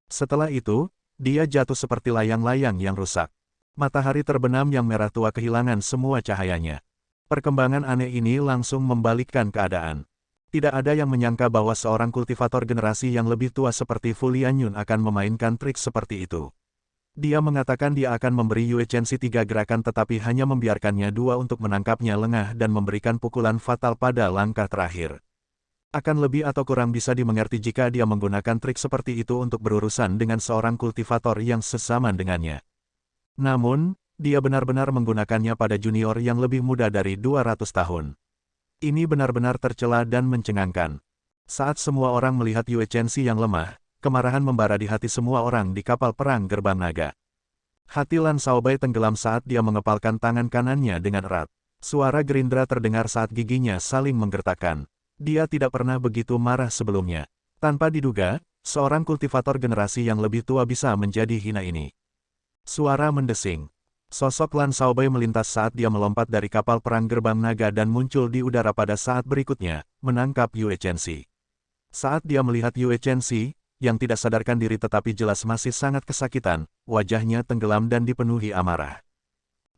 Speaker 1: Setelah itu, dia jatuh seperti layang-layang yang rusak. Matahari terbenam yang merah tua kehilangan semua cahayanya. Perkembangan aneh ini langsung membalikkan keadaan. Tidak ada yang menyangka bahwa seorang kultivator generasi yang lebih tua seperti Fu Lianyun akan memainkan trik seperti itu. Dia mengatakan dia akan memberi Yue Chenxi 3 gerakan tetapi hanya membiarkannya 2 untuk menangkapnya lengah dan memberikan pukulan fatal pada langkah terakhir. Akan lebih atau kurang bisa dimengerti jika dia menggunakan trik seperti itu untuk berurusan dengan seorang kultivator yang sezaman dengannya. Namun, dia benar-benar menggunakannya pada junior yang lebih muda dari 200 tahun. Ini benar-benar tercela dan mencengangkan. Saat semua orang melihat Yue Chenxi yang lemah, kemarahan membara di hati semua orang di kapal perang Gerbang Naga. Hati Lan Shaobai tenggelam saat dia mengepalkan tangan kanannya dengan erat. Suara gerindra terdengar saat giginya saling menggertakkan. Dia tidak pernah begitu marah sebelumnya. Tanpa diduga, seorang kultivator generasi yang lebih tua bisa menjadi hina ini. Suara mendesing. Sosok Lan Shaobai melintas saat dia melompat dari kapal perang Gerbang Naga dan muncul di udara pada saat berikutnya, menangkap Yue Chenxi. Saat dia melihat Yue Chenxi, yang tidak sadarkan diri tetapi jelas masih sangat kesakitan, wajahnya tenggelam dan dipenuhi amarah.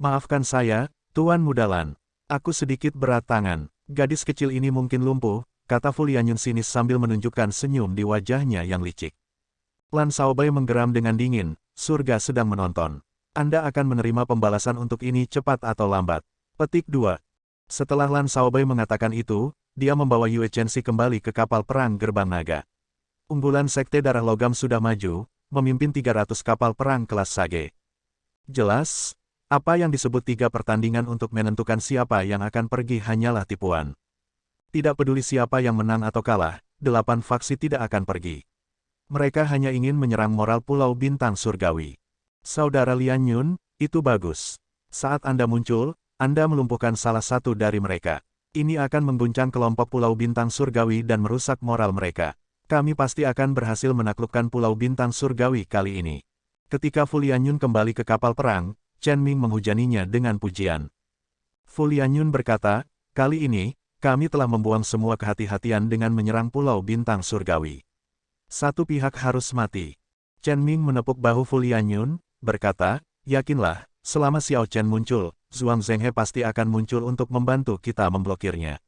Speaker 1: "Maafkan saya, Tuan Muda Lan. Aku sedikit berat tangan. Gadis kecil ini mungkin lumpuh," kata Fu Lianyun sinis sambil menunjukkan senyum di wajahnya yang licik. Lan Shaobai menggeram dengan dingin, "Surga sedang menonton. Anda akan menerima pembalasan untuk ini cepat atau lambat." Petik 2. Setelah Lan Shaobai mengatakan itu, dia membawa Yue Chenxi kembali ke kapal perang Gerbang Naga. Unggulan Sekte Darah Logam sudah maju, memimpin 300 kapal perang kelas Sage. Jelas, apa yang disebut 3 pertandingan untuk menentukan siapa yang akan pergi hanyalah tipuan. Tidak peduli siapa yang menang atau kalah, 8 faksi tidak akan pergi. Mereka hanya ingin menyerang moral Pulau Bintang Surgawi. Saudara Lianyun, itu bagus. Saat Anda muncul, Anda melumpuhkan salah satu dari mereka. Ini akan mengguncang kelompok Pulau Bintang Surgawi dan merusak moral mereka. Kami pasti akan berhasil menaklukkan Pulau Bintang Surgawi kali ini. Ketika Fu Lianyun kembali ke kapal perang, Chen Ming menghujaninya dengan pujian. Fu Lianyun berkata, "Kali ini, kami telah membuang semua kehati-hatian dengan menyerang Pulau Bintang Surgawi. Satu pihak harus mati." Chen Ming menepuk bahu Fu Lianyun, berkata, "Yakinlah, selama Xiao Chen muncul, Zhuang Zhenghe pasti akan muncul untuk membantu kita memblokirnya.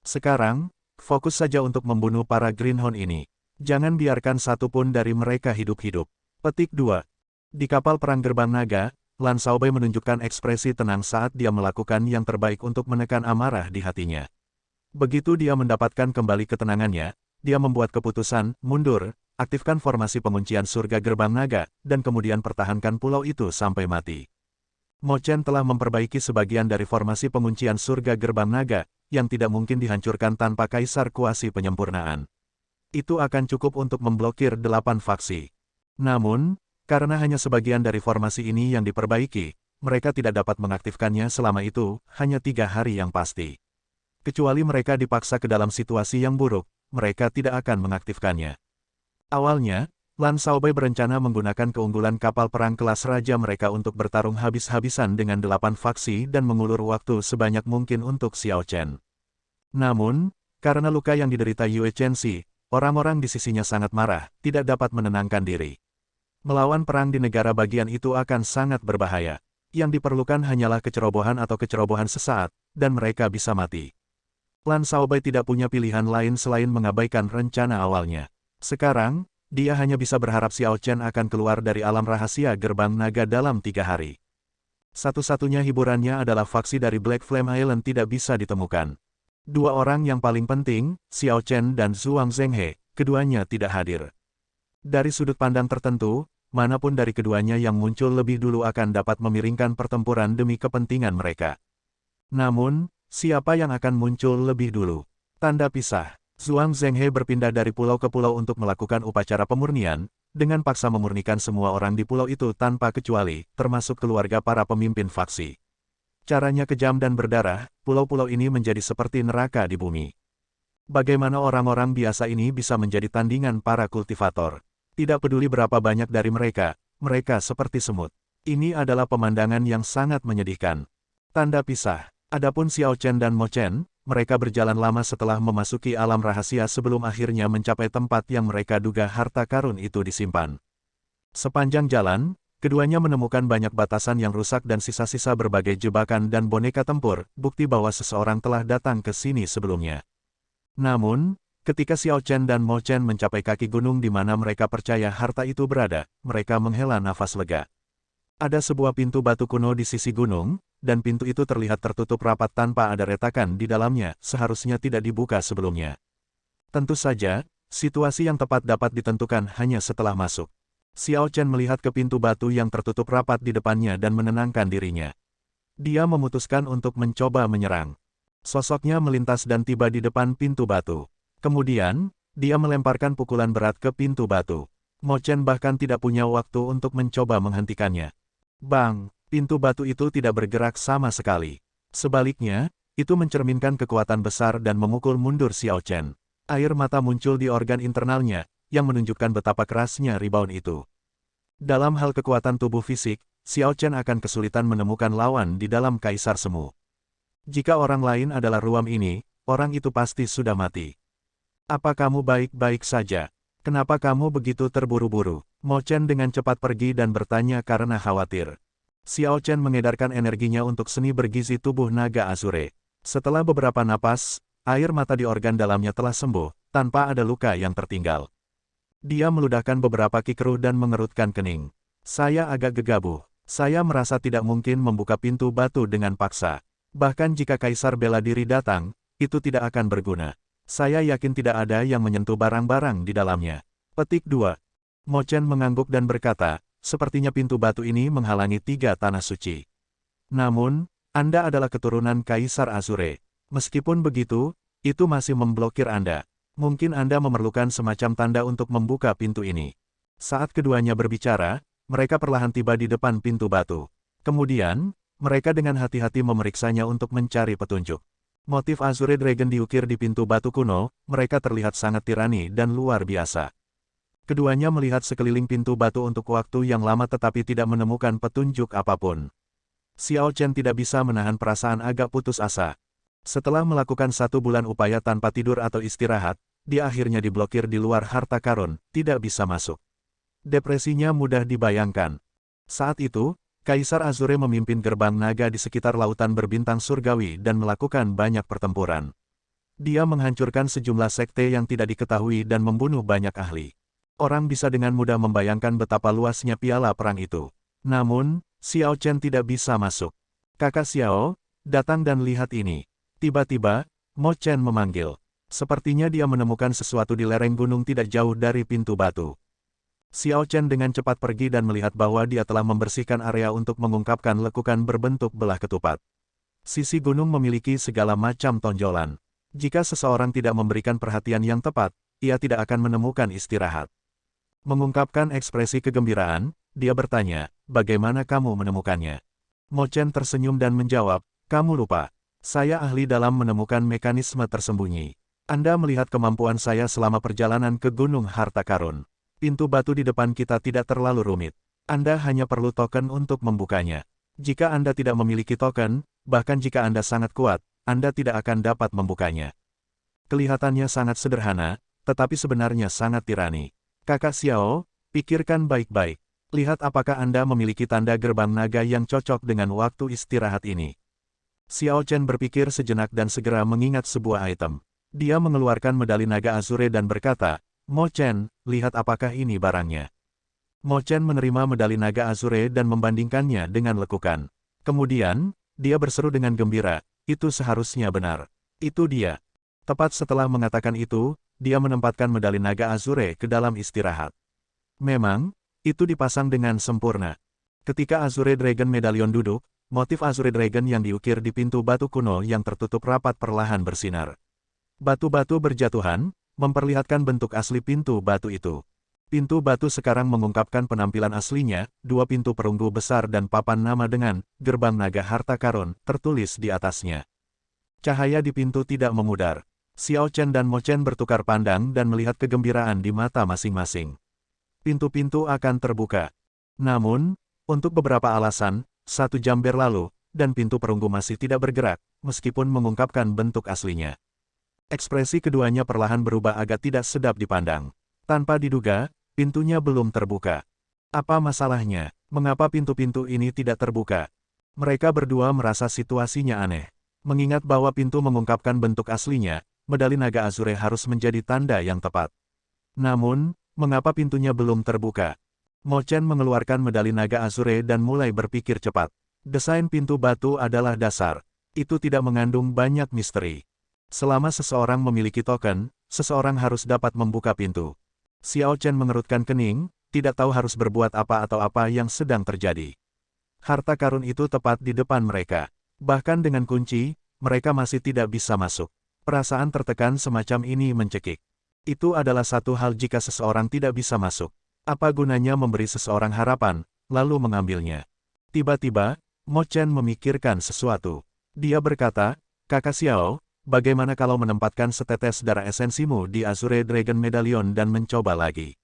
Speaker 1: Sekarang, fokus saja untuk membunuh para Greenhorn ini. Jangan biarkan satu pun dari mereka hidup-hidup." Petik 2. Di kapal perang Gerbang Naga, Lan Shaobai menunjukkan ekspresi tenang saat dia melakukan yang terbaik untuk menekan amarah di hatinya. Begitu dia mendapatkan kembali ketenangannya, dia membuat keputusan, mundur, aktifkan formasi penguncian surga Gerbang Naga, dan kemudian pertahankan pulau itu sampai mati. Mo Chen telah memperbaiki sebagian dari formasi penguncian surga Gerbang Naga, yang tidak mungkin dihancurkan tanpa kaisar kuasi penyempurnaan. Itu akan cukup untuk memblokir 8 faksi. Namun, Karena hanya sebagian dari formasi ini yang diperbaiki, mereka tidak dapat mengaktifkannya selama itu, hanya 3 hari yang pasti. Kecuali mereka dipaksa ke dalam situasi yang buruk, mereka tidak akan mengaktifkannya. Awalnya, Lan Shaobai berencana menggunakan keunggulan kapal perang kelas raja mereka untuk bertarung habis-habisan dengan 8 faksi dan mengulur waktu sebanyak mungkin untuk Xiao Chen. Namun, karena luka yang diderita Yue Chenxi, orang-orang di sisinya sangat marah, tidak dapat menenangkan diri. Melawan perang di negara bagian itu akan sangat berbahaya. Yang diperlukan hanyalah kecerobohan atau kecerobohan sesaat, dan mereka bisa mati. Lan Shaobai tidak punya pilihan lain selain mengabaikan rencana awalnya. Sekarang, dia hanya bisa berharap Xiao Chen akan keluar dari alam rahasia gerbang naga dalam 3 hari. Satu-satunya hiburannya adalah faksi dari Black Flame Island tidak bisa ditemukan. 2 orang yang paling penting, Xiao Chen dan Zhuang Zhenghe, keduanya tidak hadir. Dari sudut pandang tertentu, manapun dari keduanya yang muncul lebih dulu akan dapat memiringkan pertempuran demi kepentingan mereka. Namun, siapa yang akan muncul lebih dulu? Tanda pisah. Zhuang Zhenghe berpindah dari pulau ke pulau untuk melakukan upacara pemurnian, dengan paksa memurnikan semua orang di pulau itu tanpa kecuali, termasuk keluarga para pemimpin faksi. Caranya kejam dan berdarah, pulau-pulau ini menjadi seperti neraka di bumi. Bagaimana orang-orang biasa ini bisa menjadi tandingan para kultivator? Tidak peduli berapa banyak dari mereka, mereka seperti semut. Ini adalah pemandangan yang sangat menyedihkan. Tanda pisah. Adapun Xiao Chen dan Mo Chen, mereka berjalan lama setelah memasuki alam rahasia sebelum akhirnya mencapai tempat yang mereka duga harta karun itu disimpan. Sepanjang jalan, keduanya menemukan banyak batasan yang rusak dan sisa-sisa berbagai jebakan dan boneka tempur, bukti bahwa seseorang telah datang ke sini sebelumnya. Namun, ketika Xiao Chen dan Mo Chen mencapai kaki gunung di mana mereka percaya harta itu berada, mereka menghela nafas lega. Ada sebuah pintu batu kuno di sisi gunung, dan pintu itu terlihat tertutup rapat tanpa ada retakan di dalamnya, seharusnya tidak dibuka sebelumnya. Tentu saja, situasi yang tepat dapat ditentukan hanya setelah masuk. Xiao Chen melihat ke pintu batu yang tertutup rapat di depannya dan menenangkan dirinya. Dia memutuskan untuk mencoba menyerang. Sosoknya melintas dan tiba di depan pintu batu. Kemudian, dia melemparkan pukulan berat ke pintu batu. Mo Chen bahkan tidak punya waktu untuk mencoba menghentikannya. Bang! Pintu batu itu tidak bergerak sama sekali. Sebaliknya, itu mencerminkan kekuatan besar dan memukul mundur Xiao Chen. Air mata muncul di organ internalnya, yang menunjukkan betapa kerasnya rebound itu. Dalam hal kekuatan tubuh fisik, Xiao Chen akan kesulitan menemukan lawan di dalam Kaisar Semu. Jika orang lain adalah ruam ini, orang itu pasti sudah mati. Apa kamu baik-baik saja? Kenapa kamu begitu terburu-buru? Mo Chen dengan cepat pergi dan bertanya karena khawatir. Xiao Chen mengedarkan energinya untuk seni bergizi tubuh naga Azure. Setelah beberapa napas, air mata di organ dalamnya telah sembuh, tanpa ada luka yang tertinggal. Dia meludahkan beberapa kikru dan mengerutkan kening. Saya agak gegabah. Saya merasa tidak mungkin membuka pintu batu dengan paksa. Bahkan jika Kaisar bela diri datang, itu tidak akan berguna. Saya yakin tidak ada yang menyentuh barang-barang di dalamnya. Petik 2. Mo Chen mengangguk dan berkata, sepertinya pintu batu ini menghalangi 3 tanah suci. Namun, Anda adalah keturunan Kaisar Azure. Meskipun begitu, itu masih memblokir Anda. Mungkin Anda memerlukan semacam tanda untuk membuka pintu ini. Saat keduanya berbicara, mereka perlahan tiba di depan pintu batu. Kemudian, mereka dengan hati-hati memeriksanya untuk mencari petunjuk. Motif Azure Dragon diukir di pintu batu kuno, mereka terlihat sangat tirani dan luar biasa. Keduanya melihat sekeliling pintu batu untuk waktu yang lama tetapi tidak menemukan petunjuk apapun. Xiao Chen tidak bisa menahan perasaan agak putus asa. Setelah melakukan 1 bulan upaya tanpa tidur atau istirahat, dia akhirnya diblokir di luar harta karun, tidak bisa masuk. Depresinya mudah dibayangkan. Saat itu, Kaisar Azure memimpin gerbang naga di sekitar lautan berbintang surgawi dan melakukan banyak pertempuran. Dia menghancurkan sejumlah sekte yang tidak diketahui dan membunuh banyak ahli. Orang bisa dengan mudah membayangkan betapa luasnya piala perang itu. Namun, Xiao Chen tidak bisa masuk. Kakak Xiao, datang dan lihat ini. Tiba-tiba, Mo Chen memanggil. Sepertinya dia menemukan sesuatu di lereng gunung tidak jauh dari pintu batu. Xiao Chen dengan cepat pergi dan melihat bahwa dia telah membersihkan area untuk mengungkapkan lekukan berbentuk belah ketupat. Sisi gunung memiliki segala macam tonjolan. Jika seseorang tidak memberikan perhatian yang tepat, ia tidak akan menemukan istirahat. Mengungkapkan ekspresi kegembiraan, dia bertanya, bagaimana kamu menemukannya? Mo Chen tersenyum dan menjawab, kamu lupa. Saya ahli dalam menemukan mekanisme tersembunyi. Anda melihat kemampuan saya selama perjalanan ke Gunung Harta Karun. Pintu batu di depan kita tidak terlalu rumit. Anda hanya perlu token untuk membukanya. Jika Anda tidak memiliki token, bahkan jika Anda sangat kuat, Anda tidak akan dapat membukanya. Kelihatannya sangat sederhana, tetapi sebenarnya sangat tirani. Kakak Xiao, pikirkan baik-baik. Lihat apakah Anda memiliki tanda gerbang naga yang cocok dengan waktu istirahat ini. Xiao Chen berpikir sejenak dan segera mengingat sebuah item. Dia mengeluarkan medali naga azure dan berkata, Mo Chen, lihat apakah ini barangnya. Mo Chen menerima medali naga azure dan membandingkannya dengan lekukan. Kemudian, dia berseru dengan gembira, itu seharusnya benar. Itu dia. Tepat setelah mengatakan itu, dia menempatkan medali naga azure ke dalam istirahat. Memang, itu dipasang dengan sempurna. Ketika Azure Dragon Medallion duduk, motif Azure Dragon yang diukir di pintu batu kuno yang tertutup rapat perlahan bersinar. Batu-batu berjatuhan, memperlihatkan bentuk asli pintu batu itu. Pintu batu sekarang mengungkapkan penampilan aslinya, dua pintu perunggu besar dan papan nama dengan Gerbang Naga Harta Karun tertulis di atasnya. Cahaya di pintu tidak memudar. Xiao Chen dan Mo Chen bertukar pandang dan melihat kegembiraan di mata masing-masing. Pintu-pintu akan terbuka. Namun, untuk beberapa alasan, 1 jam berlalu, dan pintu perunggu masih tidak bergerak, meskipun mengungkapkan bentuk aslinya. Ekspresi keduanya perlahan berubah agak tidak sedap dipandang. Tanpa diduga, pintunya belum terbuka. Apa masalahnya? Mengapa pintu-pintu ini tidak terbuka? Mereka berdua merasa situasinya aneh. Mengingat bahwa pintu mengungkapkan bentuk aslinya, medali naga azure harus menjadi tanda yang tepat. Namun, mengapa pintunya belum terbuka? Mo Chen mengeluarkan medali naga azure dan mulai berpikir cepat. Desain pintu batu adalah dasar. Itu tidak mengandung banyak misteri. Selama seseorang memiliki token, seseorang harus dapat membuka pintu. Xiao Chen mengerutkan kening, tidak tahu harus berbuat apa atau apa yang sedang terjadi. Harta karun itu tepat di depan mereka. Bahkan dengan kunci, mereka masih tidak bisa masuk. Perasaan tertekan semacam ini mencekik. Itu adalah satu hal jika seseorang tidak bisa masuk. Apa gunanya memberi seseorang harapan, lalu mengambilnya? Tiba-tiba, Mo Chen memikirkan sesuatu. Dia berkata, Kakak Xiao, bagaimana kalau menempatkan setetes darah esensimu di Azure Dragon Medallion dan mencoba lagi?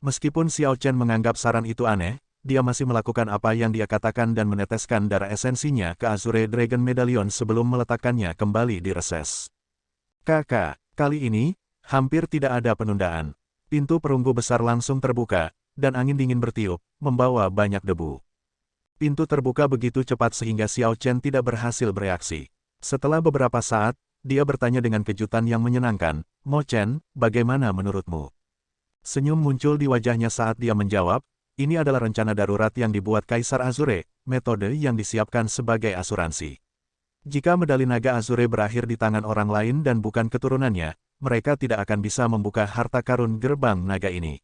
Speaker 1: Meskipun Xiao Chen menganggap saran itu aneh, dia masih melakukan apa yang dia katakan dan meneteskan darah esensinya ke Azure Dragon Medallion sebelum meletakkannya kembali di reses. Kakak, kali ini, hampir tidak ada penundaan. Pintu perunggu besar langsung terbuka, dan angin dingin bertiup, membawa banyak debu. Pintu terbuka begitu cepat sehingga Xiao Chen tidak berhasil bereaksi. Setelah beberapa saat, dia bertanya dengan kejutan yang menyenangkan, Mo Chen, bagaimana menurutmu? Senyum muncul di wajahnya saat dia menjawab, ini adalah rencana darurat yang dibuat Kaisar Azure, metode yang disiapkan sebagai asuransi. Jika medali naga Azure berakhir di tangan orang lain dan bukan keturunannya, mereka tidak akan bisa membuka harta karun gerbang naga ini.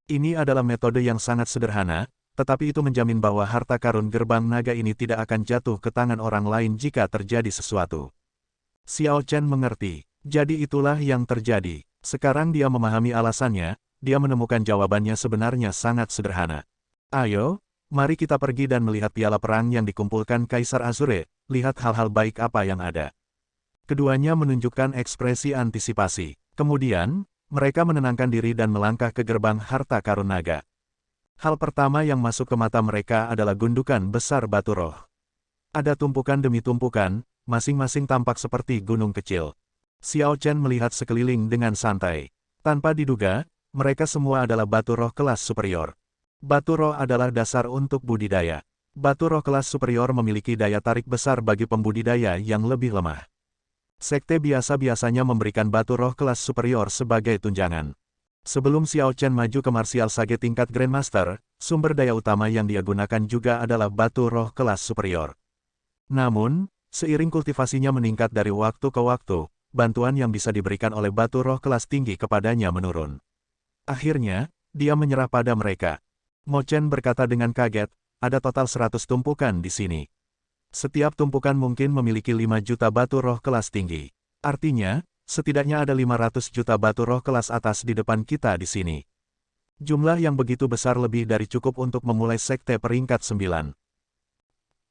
Speaker 1: Ini adalah metode yang sangat sederhana, tetapi itu menjamin bahwa harta karun gerbang naga ini tidak akan jatuh ke tangan orang lain jika terjadi sesuatu. Xiao Chen mengerti. Jadi itulah yang terjadi. Sekarang dia memahami alasannya, dia menemukan jawabannya sebenarnya sangat sederhana. Ayo, mari kita pergi dan melihat piala perang yang dikumpulkan Kaisar Azure, lihat hal-hal baik apa yang ada. Keduanya menunjukkan ekspresi antisipasi. Kemudian, mereka menenangkan diri dan melangkah ke gerbang harta karun naga. Hal pertama yang masuk ke mata mereka adalah gundukan besar batu roh. Ada tumpukan demi tumpukan, masing-masing tampak seperti gunung kecil. Xiao Chen melihat sekeliling dengan santai. Tanpa diduga, mereka semua adalah batu roh kelas superior. Batu roh adalah dasar untuk budidaya. Batu roh kelas superior memiliki daya tarik besar bagi pembudidaya yang lebih lemah. Sekte biasa-biasanya memberikan batu roh kelas superior sebagai tunjangan. Sebelum Xiao Chen maju ke Martial Sage tingkat Grandmaster, sumber daya utama yang dia gunakan juga adalah batu roh kelas superior. Namun, seiring kultivasinya meningkat dari waktu ke waktu, bantuan yang bisa diberikan oleh batu roh kelas tinggi kepadanya menurun. Akhirnya, dia menyerah pada mereka. Mo Chen berkata dengan kaget, ada total 100 tumpukan di sini. Setiap tumpukan mungkin memiliki 5 juta batu roh kelas tinggi. Artinya, setidaknya ada 500 juta batu roh kelas atas di depan kita di sini. Jumlah yang begitu besar lebih dari cukup untuk memulai sekte peringkat 9.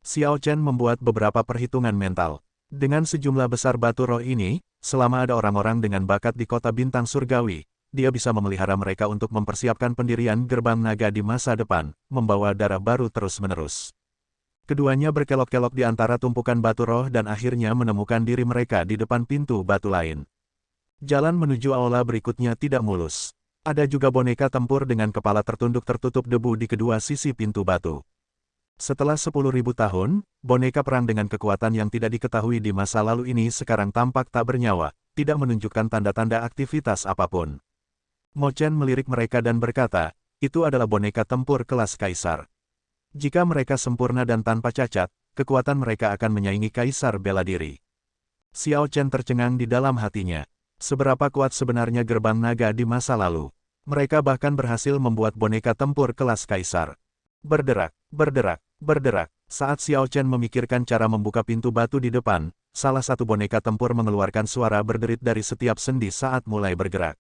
Speaker 1: Xiao Chen membuat beberapa perhitungan mental. Dengan sejumlah besar batu roh ini, selama ada orang-orang dengan bakat di kota bintang surgawi, dia bisa memelihara mereka untuk mempersiapkan pendirian gerbang naga di masa depan, membawa darah baru terus-menerus. Keduanya berkelok-kelok di antara tumpukan batu roh dan akhirnya menemukan diri mereka di depan pintu batu lain. Jalan menuju aula berikutnya tidak mulus. Ada juga boneka tempur dengan kepala tertunduk tertutup debu di kedua sisi pintu batu. Setelah 10.000 tahun, boneka perang dengan kekuatan yang tidak diketahui di masa lalu ini sekarang tampak tak bernyawa, tidak menunjukkan tanda-tanda aktivitas apapun. Mo Chen melirik mereka dan berkata, itu adalah boneka tempur kelas kaisar. Jika mereka sempurna dan tanpa cacat, kekuatan mereka akan menyaingi kaisar bela diri. Xiao Chen tercengang di dalam hatinya. Seberapa kuat sebenarnya gerbang naga di masa lalu? Mereka bahkan berhasil membuat boneka tempur kelas kaisar. Berderak, berderak, berderak. Saat Xiao Chen memikirkan cara membuka pintu batu di depan, salah satu boneka tempur mengeluarkan suara berderit dari setiap sendi saat mulai bergerak.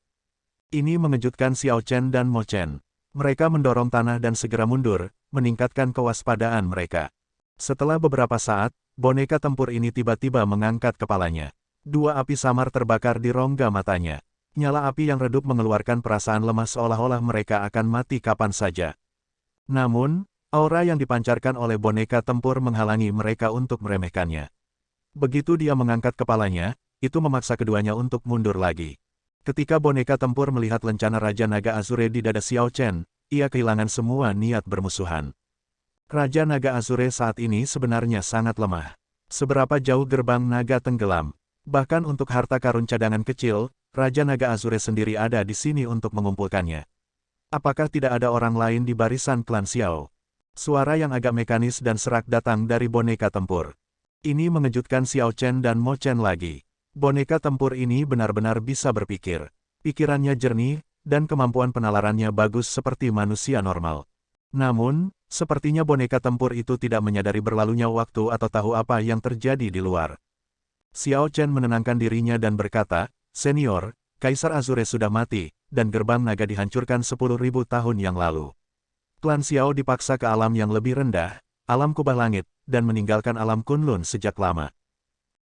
Speaker 1: Ini mengejutkan Xiao Chen dan Mo Chen. Mereka mendorong tanah dan segera mundur, meningkatkan kewaspadaan mereka. Setelah beberapa saat, boneka tempur ini tiba-tiba mengangkat kepalanya. Dua api samar terbakar di rongga matanya. Nyala api yang redup mengeluarkan perasaan lemah seolah-olah mereka akan mati kapan saja. Namun, aura yang dipancarkan oleh boneka tempur menghalangi mereka untuk meremehkannya. Begitu dia mengangkat kepalanya, itu memaksa keduanya untuk mundur lagi. Ketika boneka tempur melihat lencana Raja Naga Azure di dada Xiao Chen, ia kehilangan semua niat bermusuhan. Raja Naga Azure saat ini sebenarnya sangat lemah. Seberapa jauh gerbang naga tenggelam. Bahkan untuk harta karun cadangan kecil, Raja Naga Azure sendiri ada di sini untuk mengumpulkannya. Apakah tidak ada orang lain di barisan klan Xiao? Suara yang agak mekanis dan serak datang dari boneka tempur. Ini mengejutkan Xiao Chen dan Mo Chen lagi. Boneka tempur ini benar-benar bisa berpikir. Pikirannya jernih, dan kemampuan penalarannya bagus seperti manusia normal. Namun, sepertinya boneka tempur itu tidak menyadari berlalunya waktu atau tahu apa yang terjadi di luar. Xiao Chen menenangkan dirinya dan berkata, "Senior, Kaisar Azure sudah mati, dan gerbang naga dihancurkan 10.000 tahun yang lalu. Klan Xiao dipaksa ke alam yang lebih rendah, alam kubah langit, dan meninggalkan alam Kunlun sejak lama.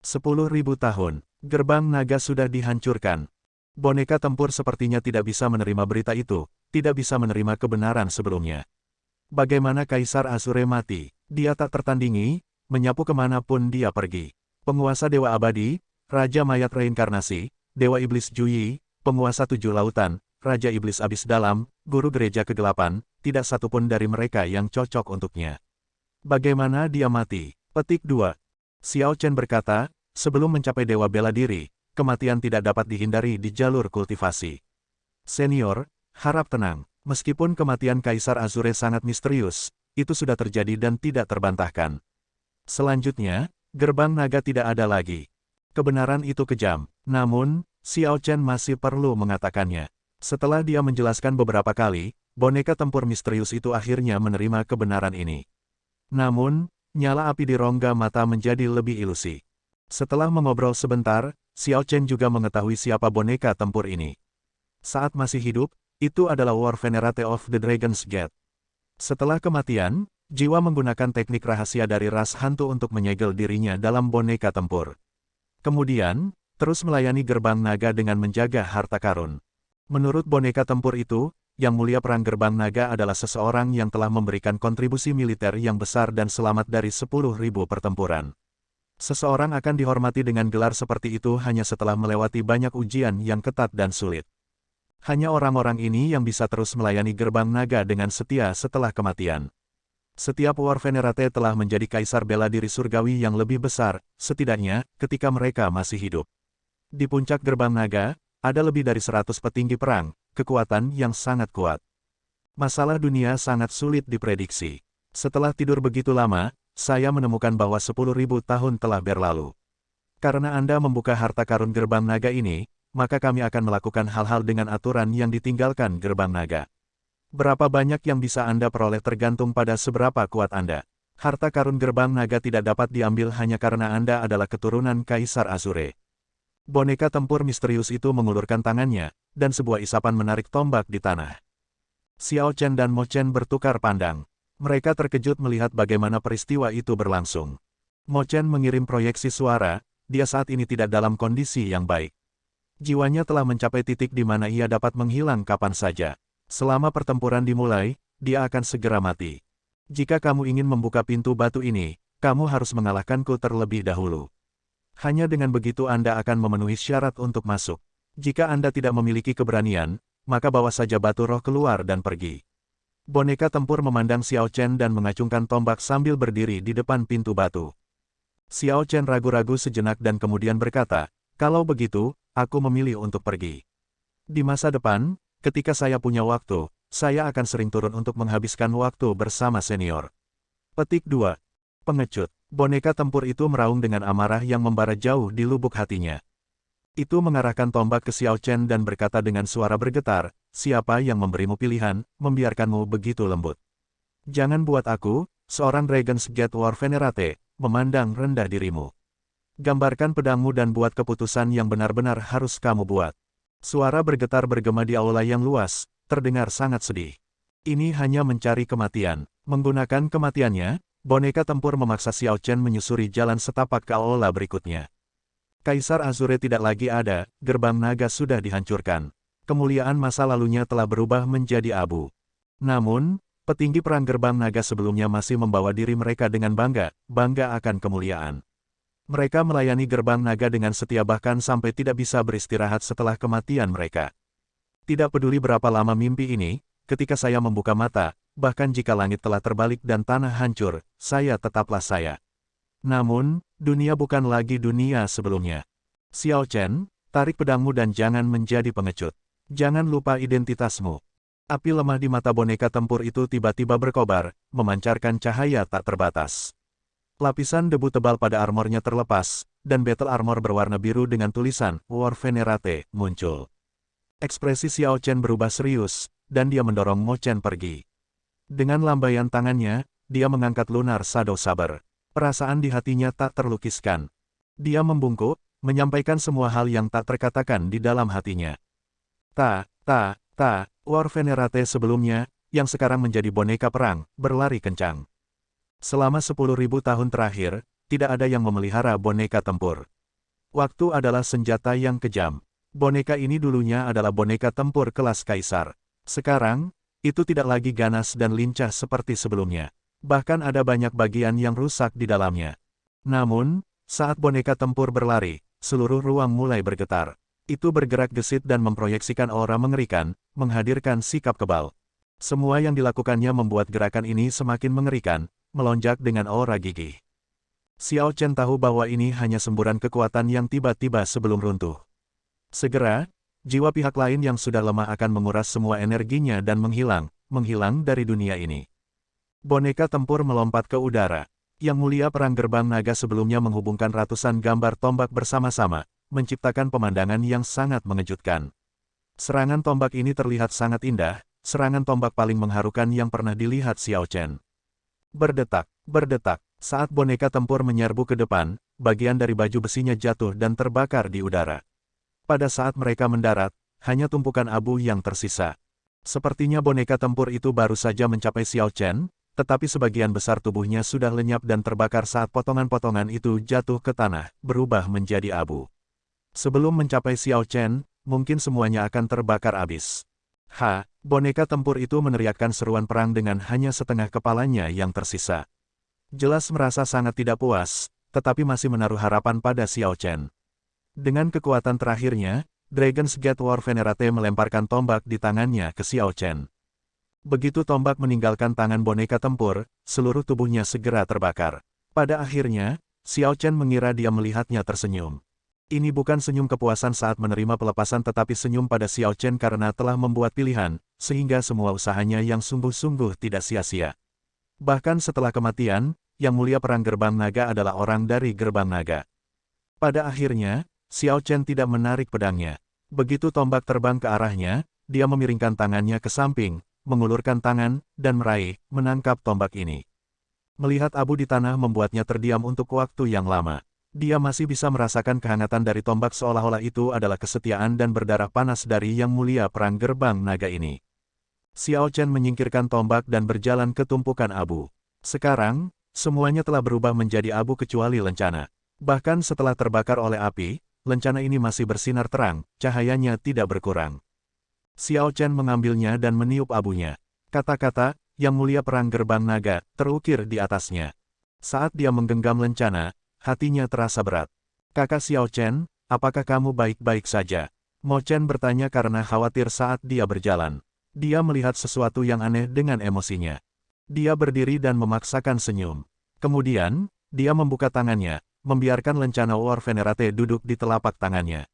Speaker 1: 10.000 tahun, gerbang naga sudah dihancurkan." Boneka tempur sepertinya tidak bisa menerima berita itu, tidak bisa menerima kebenaran sebelumnya. Bagaimana Kaisar Azure mati? Dia tak tertandingi, menyapu kemanapun dia pergi. Penguasa Dewa Abadi, Raja Mayat Reinkarnasi, Dewa Iblis Juyi, Penguasa Tujuh Lautan, Raja Iblis Abis Dalam, Guru Gereja Kegelapan, tidak satupun dari mereka yang cocok untuknya. Bagaimana dia mati? Petik 2. Xiao Chen berkata, sebelum mencapai Dewa Bela Diri, kematian tidak dapat dihindari di jalur kultivasi. Senior, harap tenang. Meskipun kematian Kaisar Azure sangat misterius, itu sudah terjadi dan tidak terbantahkan. Selanjutnya, gerbang naga tidak ada lagi. Kebenaran itu kejam, namun, Xiao Chen masih perlu mengatakannya. Setelah dia menjelaskan beberapa kali, boneka tempur misterius itu akhirnya menerima kebenaran ini. Namun, nyala api di rongga mata menjadi lebih ilusi. Setelah mengobrol sebentar, Xiao Chen juga mengetahui siapa boneka tempur ini. Saat masih hidup, itu adalah War Venerate of the Dragon's Gate. Setelah kematian, jiwa menggunakan teknik rahasia dari ras hantu untuk menyegel dirinya dalam boneka tempur. Kemudian, terus melayani gerbang naga dengan menjaga harta karun. Menurut boneka tempur itu, Yang Mulia Perang Gerbang Naga adalah seseorang yang telah memberikan kontribusi militer yang besar dan selamat dari 10.000 pertempuran. Seseorang akan dihormati dengan gelar seperti itu hanya setelah melewati banyak ujian yang ketat dan sulit. Hanya orang-orang ini yang bisa terus melayani gerbang naga dengan setia setelah kematian. Setiap War Venerate telah menjadi kaisar bela diri surgawi yang lebih besar, setidaknya, ketika mereka masih hidup. Di puncak gerbang naga, ada lebih dari 100 petinggi perang, kekuatan yang sangat kuat. Masalah dunia sangat sulit diprediksi. Setelah tidur begitu lama, saya menemukan bahwa 10.000 tahun telah berlalu. Karena Anda membuka harta karun gerbang naga ini, maka kami akan melakukan hal-hal dengan aturan yang ditinggalkan gerbang naga. Berapa banyak yang bisa Anda peroleh tergantung pada seberapa kuat Anda. Harta karun gerbang naga tidak dapat diambil hanya karena Anda adalah keturunan Kaisar Azure. Boneka tempur misterius itu mengulurkan tangannya, dan sebuah isapan menarik tombak di tanah. Xiao Chen dan Mo Chen bertukar pandang. Mereka terkejut melihat bagaimana peristiwa itu berlangsung. Mo Chen mengirim proyeksi suara, dia saat ini tidak dalam kondisi yang baik. Jiwanya telah mencapai titik di mana ia dapat menghilang kapan saja. Selama pertempuran dimulai, dia akan segera mati. Jika kamu ingin membuka pintu batu ini, kamu harus mengalahkanku terlebih dahulu. Hanya dengan begitu Anda akan memenuhi syarat untuk masuk. Jika Anda tidak memiliki keberanian, maka bawa saja batu roh keluar dan pergi. Boneka tempur memandang Xiao Chen dan mengacungkan tombak sambil berdiri di depan pintu batu. Xiao Chen ragu-ragu sejenak dan kemudian berkata, "Kalau begitu, aku memilih untuk pergi. Di masa depan, ketika saya punya waktu, saya akan sering turun untuk menghabiskan waktu bersama senior." Petik 2. Pengecut. Boneka tempur itu meraung dengan amarah yang membara jauh di lubuk hatinya. Itu mengarahkan tombak ke Xiao Chen dan berkata dengan suara bergetar, "Siapa yang memberimu pilihan, membiarkanmu begitu lembut? Jangan buat aku, seorang Dragon's Gate War Venerate, memandang rendah dirimu. Gambarkan pedangmu dan buat keputusan yang benar-benar harus kamu buat." Suara bergetar bergema di aula yang luas, terdengar sangat sedih. Ini hanya mencari kematian. Menggunakan kematiannya, boneka tempur memaksa Xiao Chen menyusuri jalan setapak ke aula berikutnya. Kaisar Azure tidak lagi ada, gerbang naga sudah dihancurkan. Kemuliaan masa lalunya telah berubah menjadi abu. Namun, petinggi perang gerbang naga sebelumnya masih membawa diri mereka dengan bangga akan kemuliaan. Mereka melayani gerbang naga dengan setia bahkan sampai tidak bisa beristirahat setelah kematian mereka. Tidak peduli berapa lama mimpi ini, ketika saya membuka mata, bahkan jika langit telah terbalik dan tanah hancur, saya tetaplah saya. Namun, dunia bukan lagi dunia sebelumnya. Xiao Chen, tarik pedangmu dan jangan menjadi pengecut. Jangan lupa identitasmu. Api lemah di mata boneka tempur itu tiba-tiba berkobar, memancarkan cahaya tak terbatas. Lapisan debu tebal pada armornya terlepas, dan battle armor berwarna biru dengan tulisan War Venerate muncul. Ekspresi Xiao Chen berubah serius, dan dia mendorong Mo Chen pergi. Dengan lambaian tangannya, dia mengangkat Lunar Shadow Saber. Perasaan di hatinya tak terlukiskan. Dia membungkuk, menyampaikan semua hal yang tak terkatakan di dalam hatinya. War Venerate sebelumnya, yang sekarang menjadi boneka perang, berlari kencang. Selama 10.000 tahun terakhir, tidak ada yang memelihara boneka tempur. Waktu adalah senjata yang kejam. Boneka ini dulunya adalah boneka tempur kelas kaisar. Sekarang, itu tidak lagi ganas dan lincah seperti sebelumnya. Bahkan ada banyak bagian yang rusak di dalamnya. Namun, saat boneka tempur berlari, seluruh ruang mulai bergetar. Itu bergerak gesit dan memproyeksikan aura mengerikan, menghadirkan sikap kebal. Semua yang dilakukannya membuat gerakan ini semakin mengerikan, melonjak dengan aura gigih. Xiao Chen tahu bahwa ini hanya semburan kekuatan yang tiba-tiba sebelum runtuh. Segera, jiwa pihak lain yang sudah lemah akan menguras semua energinya dan menghilang dari dunia ini. Boneka tempur melompat ke udara. Yang mulia perang gerbang naga sebelumnya menghubungkan ratusan gambar tombak bersama-sama, menciptakan pemandangan yang sangat mengejutkan. Serangan tombak ini terlihat sangat indah, serangan tombak paling mengharukan yang pernah dilihat Xiao Chen. Berdetak, saat boneka tempur menyerbu ke depan, bagian dari baju besinya jatuh dan terbakar di udara. Pada saat mereka mendarat, hanya tumpukan abu yang tersisa. Sepertinya boneka tempur itu baru saja mencapai Xiao Chen, tetapi sebagian besar tubuhnya sudah lenyap dan terbakar saat potongan-potongan itu jatuh ke tanah, berubah menjadi abu. Sebelum mencapai Xiao Chen, mungkin semuanya akan terbakar habis. Boneka tempur itu meneriakkan seruan perang dengan hanya setengah kepalanya yang tersisa. Jelas merasa sangat tidak puas, tetapi masih menaruh harapan pada Xiao Chen. Dengan kekuatan terakhirnya, Dragon's Gate War Venerate melemparkan tombak di tangannya ke Xiao Chen. Begitu tombak meninggalkan tangan boneka tempur, seluruh tubuhnya segera terbakar. Pada akhirnya, Xiao Chen mengira dia melihatnya tersenyum. Ini bukan senyum kepuasan saat menerima pelepasan tetapi senyum pada Xiao Chen karena telah membuat pilihan, sehingga semua usahanya yang sungguh-sungguh tidak sia-sia. Bahkan setelah kematian, yang mulia perang gerbang naga adalah orang dari gerbang naga. Pada akhirnya, Xiao Chen tidak menarik pedangnya. Begitu tombak terbang ke arahnya, dia memiringkan tangannya ke samping, mengulurkan tangan, dan menangkap tombak ini. Melihat abu di tanah membuatnya terdiam untuk waktu yang lama. Dia masih bisa merasakan kehangatan dari tombak seolah-olah itu adalah kesetiaan dan berdarah panas dari yang mulia perang gerbang naga ini. Xiao Chen menyingkirkan tombak dan berjalan ke tumpukan abu. Sekarang, semuanya telah berubah menjadi abu kecuali lencana. Bahkan setelah terbakar oleh api, lencana ini masih bersinar terang, cahayanya tidak berkurang. Xiao Chen mengambilnya dan meniup abunya. Kata-kata, "Yang Mulia Perang Gerbang Naga," terukir di atasnya. Saat dia menggenggam lencana, hatinya terasa berat. "Kakak Xiao Chen, apakah kamu baik-baik saja?" Mo Chen bertanya karena khawatir saat dia berjalan. Dia melihat sesuatu yang aneh dengan emosinya. Dia berdiri dan memaksakan senyum. Kemudian, dia membuka tangannya, membiarkan lencana War Venerate duduk di telapak tangannya.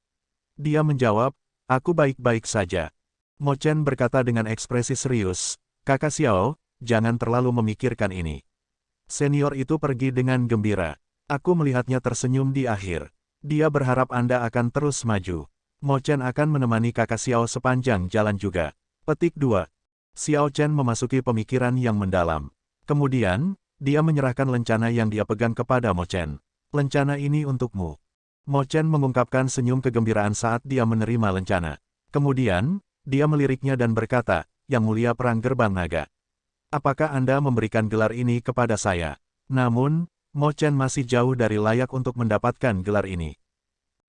Speaker 1: Dia menjawab, "Aku baik-baik saja." Mo Chen berkata dengan ekspresi serius, "Kakak Xiao, jangan terlalu memikirkan ini." Senior itu pergi dengan gembira. Aku melihatnya tersenyum di akhir. Dia berharap Anda akan terus maju. Mo Chen akan menemani kakak Xiao sepanjang jalan juga. Petik 2. Xiao Chen memasuki pemikiran yang mendalam. Kemudian, dia menyerahkan lencana yang dia pegang kepada Mo Chen. "Lencana ini untukmu." Mo Chen mengungkapkan senyum kegembiraan saat dia menerima lencana. Kemudian, dia meliriknya dan berkata, "Yang Mulia Perang Gerbang Naga, apakah Anda memberikan gelar ini kepada saya?" Namun, Mo Chen masih jauh dari layak untuk mendapatkan gelar ini.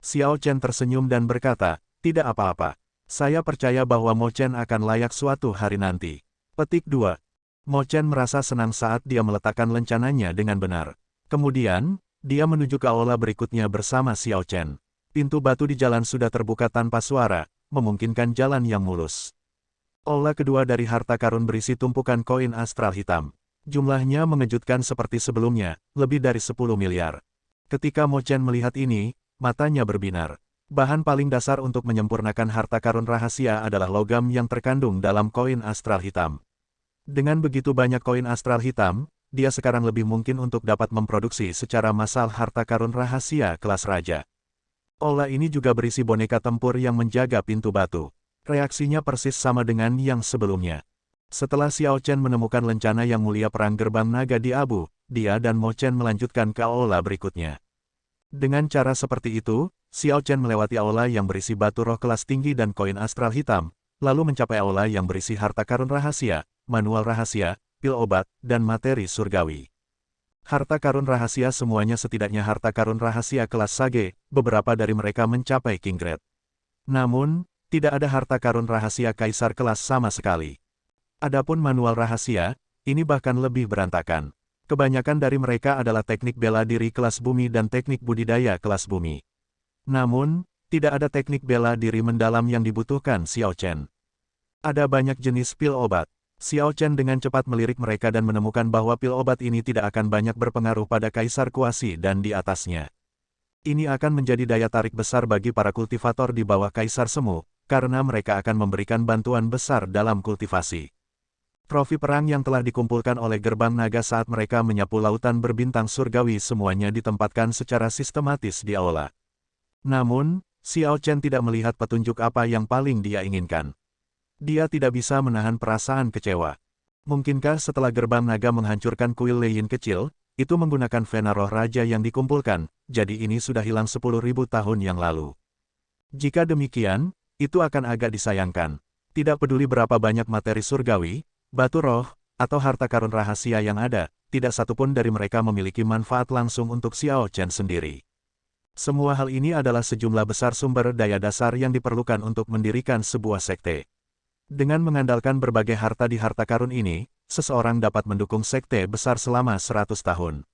Speaker 1: Xiao Chen tersenyum dan berkata, "Tidak apa-apa. Saya percaya bahwa Mo Chen akan layak suatu hari nanti." Petik 2. Mo Chen merasa senang saat dia meletakkan lencananya dengan benar. Kemudian, dia menuju ke aula berikutnya bersama Xiao Chen. Pintu batu di jalan sudah terbuka tanpa suara, memungkinkan jalan yang mulus. Aula kedua dari harta karun berisi tumpukan koin astral hitam. Jumlahnya mengejutkan seperti sebelumnya, lebih dari 10 miliar. Ketika Mo Chen melihat ini, matanya berbinar. Bahan paling dasar untuk menyempurnakan harta karun rahasia adalah logam yang terkandung dalam koin astral hitam. Dengan begitu banyak koin astral hitam, dia sekarang lebih mungkin untuk dapat memproduksi secara massal harta karun rahasia kelas raja. Aula ini juga berisi boneka tempur yang menjaga pintu batu. Reaksinya persis sama dengan yang sebelumnya. Setelah Xiao Chen menemukan lencana Yang Mulia Perang Gerbang Naga di abu, dia dan Mo Chen melanjutkan ke aula berikutnya. Dengan cara seperti itu, Xiao Chen melewati aula yang berisi batu roh kelas tinggi dan koin astral hitam, lalu mencapai aula yang berisi harta karun rahasia, manual rahasia, pil obat, dan materi surgawi. Harta karun rahasia semuanya setidaknya harta karun rahasia kelas Sage, beberapa dari mereka mencapai King Grade. Namun, tidak ada harta karun rahasia kaisar kelas sama sekali. Adapun manual rahasia, ini bahkan lebih berantakan. Kebanyakan dari mereka adalah teknik bela diri kelas bumi dan teknik budidaya kelas bumi. Namun, tidak ada teknik bela diri mendalam yang dibutuhkan Xiao Chen. Ada banyak jenis pil obat. Xiao Chen dengan cepat melirik mereka dan menemukan bahwa pil obat ini tidak akan banyak berpengaruh pada Kaisar Kuasi dan di atasnya. Ini akan menjadi daya tarik besar bagi para kultivator di bawah Kaisar Semu, karena mereka akan memberikan bantuan besar dalam kultivasi. Trofi perang yang telah dikumpulkan oleh Gerbang Naga saat mereka menyapu lautan berbintang surgawi semuanya ditempatkan secara sistematis di aula. Namun, Xiao Chen tidak melihat petunjuk apa yang paling dia inginkan. Dia tidak bisa menahan perasaan kecewa. Mungkinkah setelah Gerbang Naga menghancurkan kuil Leiyin kecil, itu menggunakan Vena Roh Raja yang dikumpulkan, jadi ini sudah hilang 10.000 tahun yang lalu. Jika demikian, itu akan agak disayangkan. Tidak peduli berapa banyak materi surgawi, batu roh, atau harta karun rahasia yang ada, tidak satupun dari mereka memiliki manfaat langsung untuk Xiao Chen sendiri. Semua hal ini adalah sejumlah besar sumber daya dasar yang diperlukan untuk mendirikan sebuah sekte. Dengan mengandalkan berbagai harta di harta karun ini, seseorang dapat mendukung sekte besar selama 100 tahun.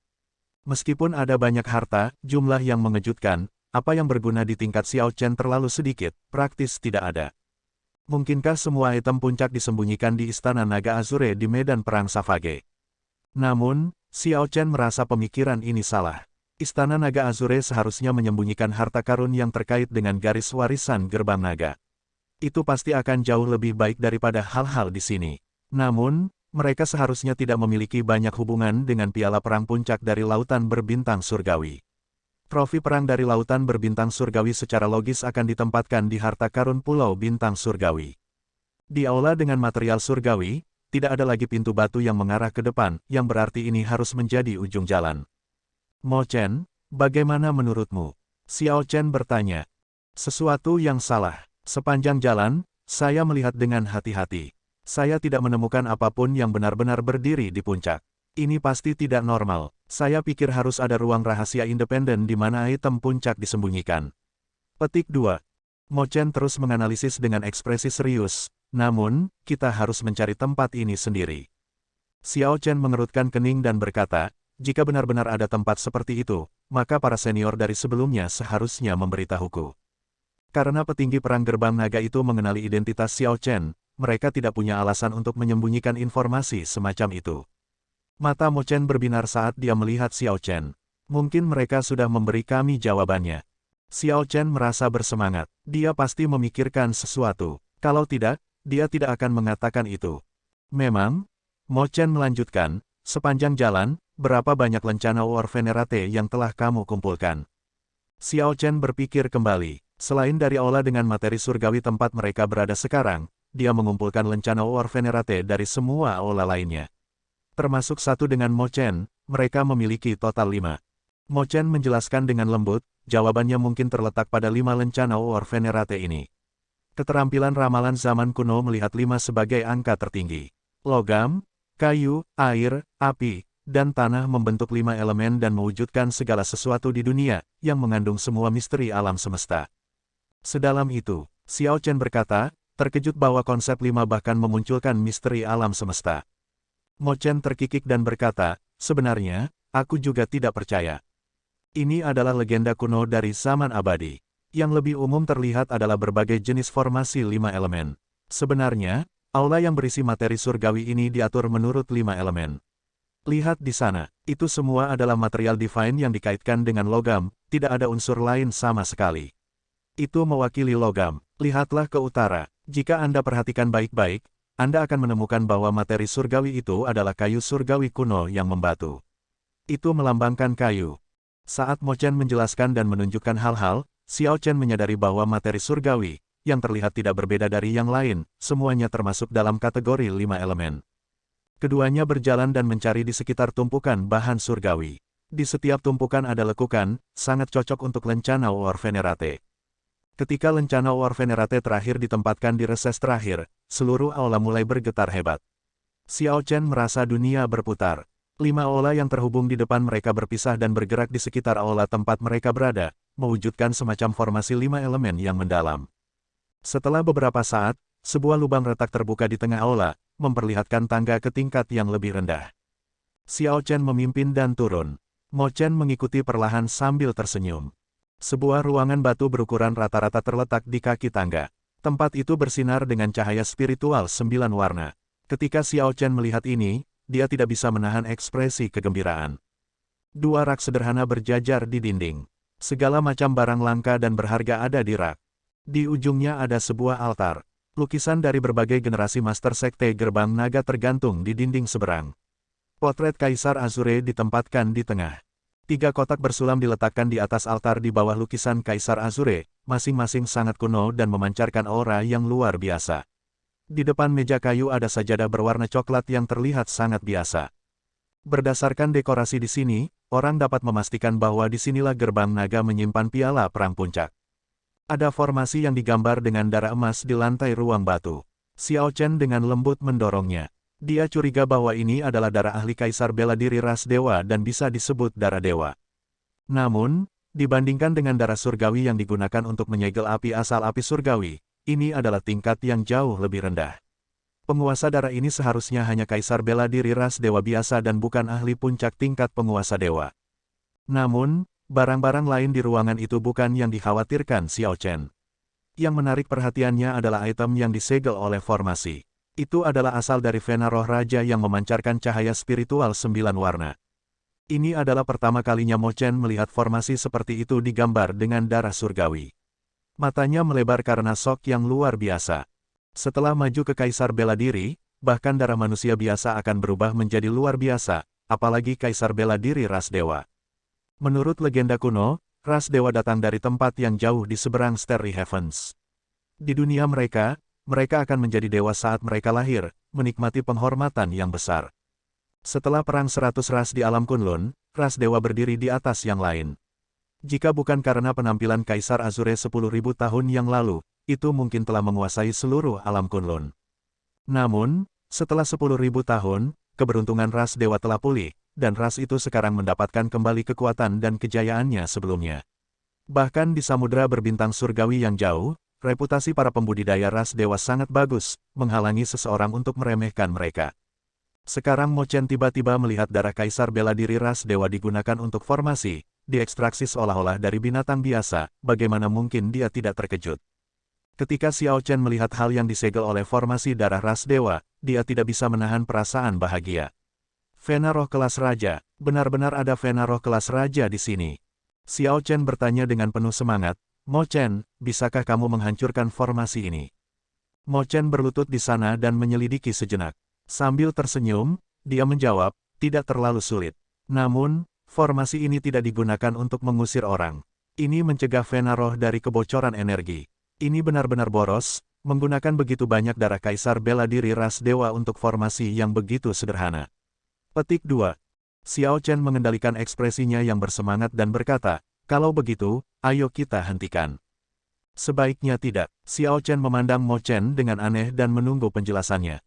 Speaker 1: Meskipun ada banyak harta, jumlah yang mengejutkan, apa yang berguna di tingkat Xiao Chen terlalu sedikit, praktis tidak ada. Mungkinkah semua item puncak disembunyikan di Istana Naga Azure di medan perang Savage? Namun, Xiao Chen merasa pemikiran ini salah. Istana Naga Azure seharusnya menyembunyikan harta karun yang terkait dengan garis warisan Gerbang Naga. Itu pasti akan jauh lebih baik daripada hal-hal di sini. Namun, mereka seharusnya tidak memiliki banyak hubungan dengan piala perang puncak dari Lautan Berbintang Surgawi. Trofi perang dari Lautan Berbintang Surgawi secara logis akan ditempatkan di harta karun Pulau Bintang Surgawi. Di aula dengan material surgawi, tidak ada lagi pintu batu yang mengarah ke depan, yang berarti ini harus menjadi ujung jalan. Mo Chen, bagaimana menurutmu? Xiao Chen bertanya. Sesuatu yang salah. Sepanjang jalan, saya melihat dengan hati-hati. Saya tidak menemukan apapun yang benar-benar berdiri di puncak. Ini pasti tidak normal. Saya pikir harus ada ruang rahasia independen di mana item puncak disembunyikan. Petik 2. Mo Chen terus menganalisis dengan ekspresi serius. Namun, kita harus mencari tempat ini sendiri. Xiao Chen mengerutkan kening dan berkata, jika benar-benar ada tempat seperti itu, maka para senior dari sebelumnya seharusnya memberitahuku. Karena petinggi perang gerbang naga itu mengenali identitas Xiao Chen, mereka tidak punya alasan untuk menyembunyikan informasi semacam itu. Mata Mo Chen berbinar saat dia melihat Xiao Chen. Mungkin mereka sudah memberi kami jawabannya. Xiao Chen merasa bersemangat. Dia pasti memikirkan sesuatu. Kalau tidak, dia tidak akan mengatakan itu. Memang, Mo Chen melanjutkan, sepanjang jalan, berapa banyak lencana War Venerate yang telah kamu kumpulkan? Xiao Chen berpikir kembali. Selain dari aula dengan materi surgawi tempat mereka berada sekarang, dia mengumpulkan lencana War Venerate dari semua aula lainnya. Termasuk satu dengan Mo Chen, mereka memiliki total 5. Mo Chen menjelaskan dengan lembut, jawabannya mungkin terletak pada 5 lencana War Venerate ini. Keterampilan ramalan zaman kuno melihat 5 sebagai angka tertinggi. Logam, kayu, air, api, dan tanah membentuk 5 elemen dan mewujudkan segala sesuatu di dunia, yang mengandung semua misteri alam semesta. Sedalam itu, Xiao Chen berkata, terkejut bahwa konsep 5 bahkan memunculkan misteri alam semesta. Mo Chen terkikik dan berkata, sebenarnya, aku juga tidak percaya. Ini adalah legenda kuno dari zaman abadi. Yang lebih umum terlihat adalah berbagai jenis formasi 5 elemen. Sebenarnya, aula yang berisi materi surgawi ini diatur menurut 5 elemen. Lihat di sana, itu semua adalah material divine yang dikaitkan dengan logam, tidak ada unsur lain sama sekali. Itu mewakili logam. Lihatlah ke utara, jika Anda perhatikan baik-baik, Anda akan menemukan bahwa materi surgawi itu adalah kayu surgawi kuno yang membatu. Itu melambangkan kayu. Saat Mo Chen menjelaskan dan menunjukkan hal-hal, Xiao Chen menyadari bahwa materi surgawi, yang terlihat tidak berbeda dari yang lain, semuanya termasuk dalam kategori 5 elemen. Keduanya berjalan dan mencari di sekitar tumpukan bahan surgawi. Di setiap tumpukan ada lekukan, sangat cocok untuk lencana War Venerate. Ketika lencana War Venerate terakhir ditempatkan di reses terakhir, seluruh aula mulai bergetar hebat. Xiao Chen merasa dunia berputar. 5 aula yang terhubung di depan mereka berpisah dan bergerak di sekitar aula tempat mereka berada, mewujudkan semacam formasi 5 elemen yang mendalam. Setelah beberapa saat, sebuah lubang retak terbuka di tengah aula, memperlihatkan tangga ke tingkat yang lebih rendah. Xiao Chen memimpin dan turun. Mo Chen mengikuti perlahan sambil tersenyum. Sebuah ruangan batu berukuran rata-rata terletak di kaki tangga. Tempat itu bersinar dengan cahaya spiritual 9 warna. Ketika Xiao Chen melihat ini, dia tidak bisa menahan ekspresi kegembiraan. 2 rak sederhana berjajar di dinding. Segala macam barang langka dan berharga ada di rak. Di ujungnya ada sebuah altar. Lukisan dari berbagai generasi Master Sekte Gerbang Naga tergantung di dinding seberang. Potret Kaisar Azure ditempatkan di tengah. 3 kotak bersulam diletakkan di atas altar di bawah lukisan Kaisar Azure, masing-masing sangat kuno dan memancarkan aura yang luar biasa. Di depan meja kayu ada sajadah berwarna coklat yang terlihat sangat biasa. Berdasarkan dekorasi di sini, orang dapat memastikan bahwa disinilah gerbang naga menyimpan piala perang puncak. Ada formasi yang digambar dengan darah emas di lantai ruang batu. Xiao Chen dengan lembut mendorongnya. Dia curiga bahwa ini adalah darah ahli kaisar bela diri ras dewa dan bisa disebut darah dewa. Namun, dibandingkan dengan darah surgawi yang digunakan untuk menyegel api asal api surgawi, ini adalah tingkat yang jauh lebih rendah. Penguasa darah ini seharusnya hanya kaisar bela diri ras dewa biasa dan bukan ahli puncak tingkat penguasa dewa. Namun, barang-barang lain di ruangan itu bukan yang dikhawatirkan Xiao Chen. Yang menarik perhatiannya adalah item yang disegel oleh formasi. Itu adalah asal dari Vena Roh Raja yang memancarkan cahaya spiritual 9 warna. Ini adalah pertama kalinya Mo Chen melihat formasi seperti itu digambar dengan darah surgawi. Matanya melebar karena shock yang luar biasa. Setelah maju ke Kaisar Bela Diri, bahkan darah manusia biasa akan berubah menjadi luar biasa, apalagi Kaisar Bela Diri ras dewa. Menurut legenda kuno, ras dewa datang dari tempat yang jauh di seberang Starry Heavens. Di dunia mereka akan menjadi dewa saat mereka lahir, menikmati penghormatan yang besar. Setelah perang 100 ras di alam Kunlun, ras dewa berdiri di atas yang lain. Jika bukan karena penampilan Kaisar Azure 10.000 tahun yang lalu, itu mungkin telah menguasai seluruh alam Kunlun. Namun, setelah 10.000 tahun, keberuntungan ras dewa telah pulih, dan ras itu sekarang mendapatkan kembali kekuatan dan kejayaannya sebelumnya. Bahkan di samudera berbintang surgawi yang jauh, reputasi para pembudidaya ras dewa sangat bagus, menghalangi seseorang untuk meremehkan mereka. Sekarang Mo Chen tiba-tiba melihat darah kaisar bela diri ras dewa digunakan untuk formasi, diekstraksi seolah-olah dari binatang biasa, bagaimana mungkin dia tidak terkejut. Ketika Xiao Chen melihat hal yang disegel oleh formasi darah ras dewa, dia tidak bisa menahan perasaan bahagia. Vena roh kelas raja, benar-benar ada vena roh kelas raja di sini. Xiao Chen bertanya dengan penuh semangat, Mo Chen, bisakah kamu menghancurkan formasi ini? Mo Chen berlutut di sana dan menyelidiki sejenak. Sambil tersenyum, dia menjawab, tidak terlalu sulit. Namun, formasi ini tidak digunakan untuk mengusir orang. Ini mencegah vena roh dari kebocoran energi. Ini benar-benar boros, menggunakan begitu banyak darah kaisar bela diri ras dewa untuk formasi yang begitu sederhana. Petik 2. Xiao Chen mengendalikan ekspresinya yang bersemangat dan berkata, kalau begitu, ayo kita hentikan. Sebaiknya tidak. Xiao Chen memandang Mo Chen dengan aneh dan menunggu penjelasannya.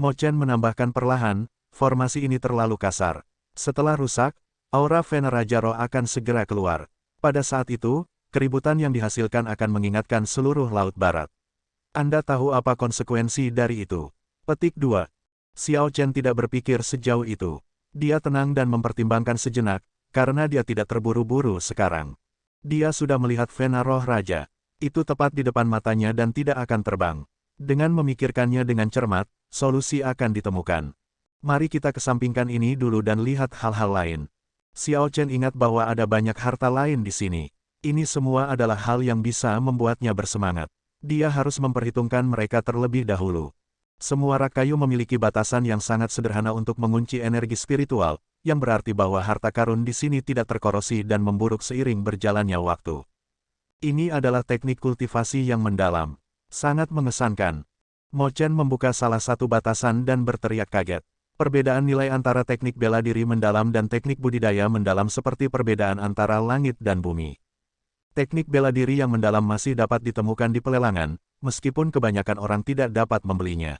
Speaker 1: Mo Chen menambahkan perlahan, formasi ini terlalu kasar. Setelah rusak, aura Vena Raja Roh akan segera keluar. Pada saat itu, keributan yang dihasilkan akan mengingatkan seluruh Laut Barat. Anda tahu apa konsekuensi dari itu? Petik 2. Xiao Chen tidak berpikir sejauh itu. Dia tenang dan mempertimbangkan sejenak, karena dia tidak terburu-buru sekarang. Dia sudah melihat Vena Roh Raja. Itu tepat di depan matanya dan tidak akan terbang. Dengan memikirkannya dengan cermat, solusi akan ditemukan. Mari kita kesampingkan ini dulu dan lihat hal-hal lain. Xiao Chen ingat bahwa ada banyak harta lain di sini. Ini semua adalah hal yang bisa membuatnya bersemangat. Dia harus memperhitungkan mereka terlebih dahulu. Semua rak kayu memiliki batasan yang sangat sederhana untuk mengunci energi spiritual, yang berarti bahwa harta karun di sini tidak terkorosi dan memburuk seiring berjalannya waktu. Ini adalah teknik kultivasi yang mendalam. Sangat mengesankan. Mo Chen membuka salah satu batasan dan berteriak kaget. Perbedaan nilai antara teknik bela diri mendalam dan teknik budidaya mendalam seperti perbedaan antara langit dan bumi. Teknik bela diri yang mendalam masih dapat ditemukan di pelelangan, meskipun kebanyakan orang tidak dapat membelinya.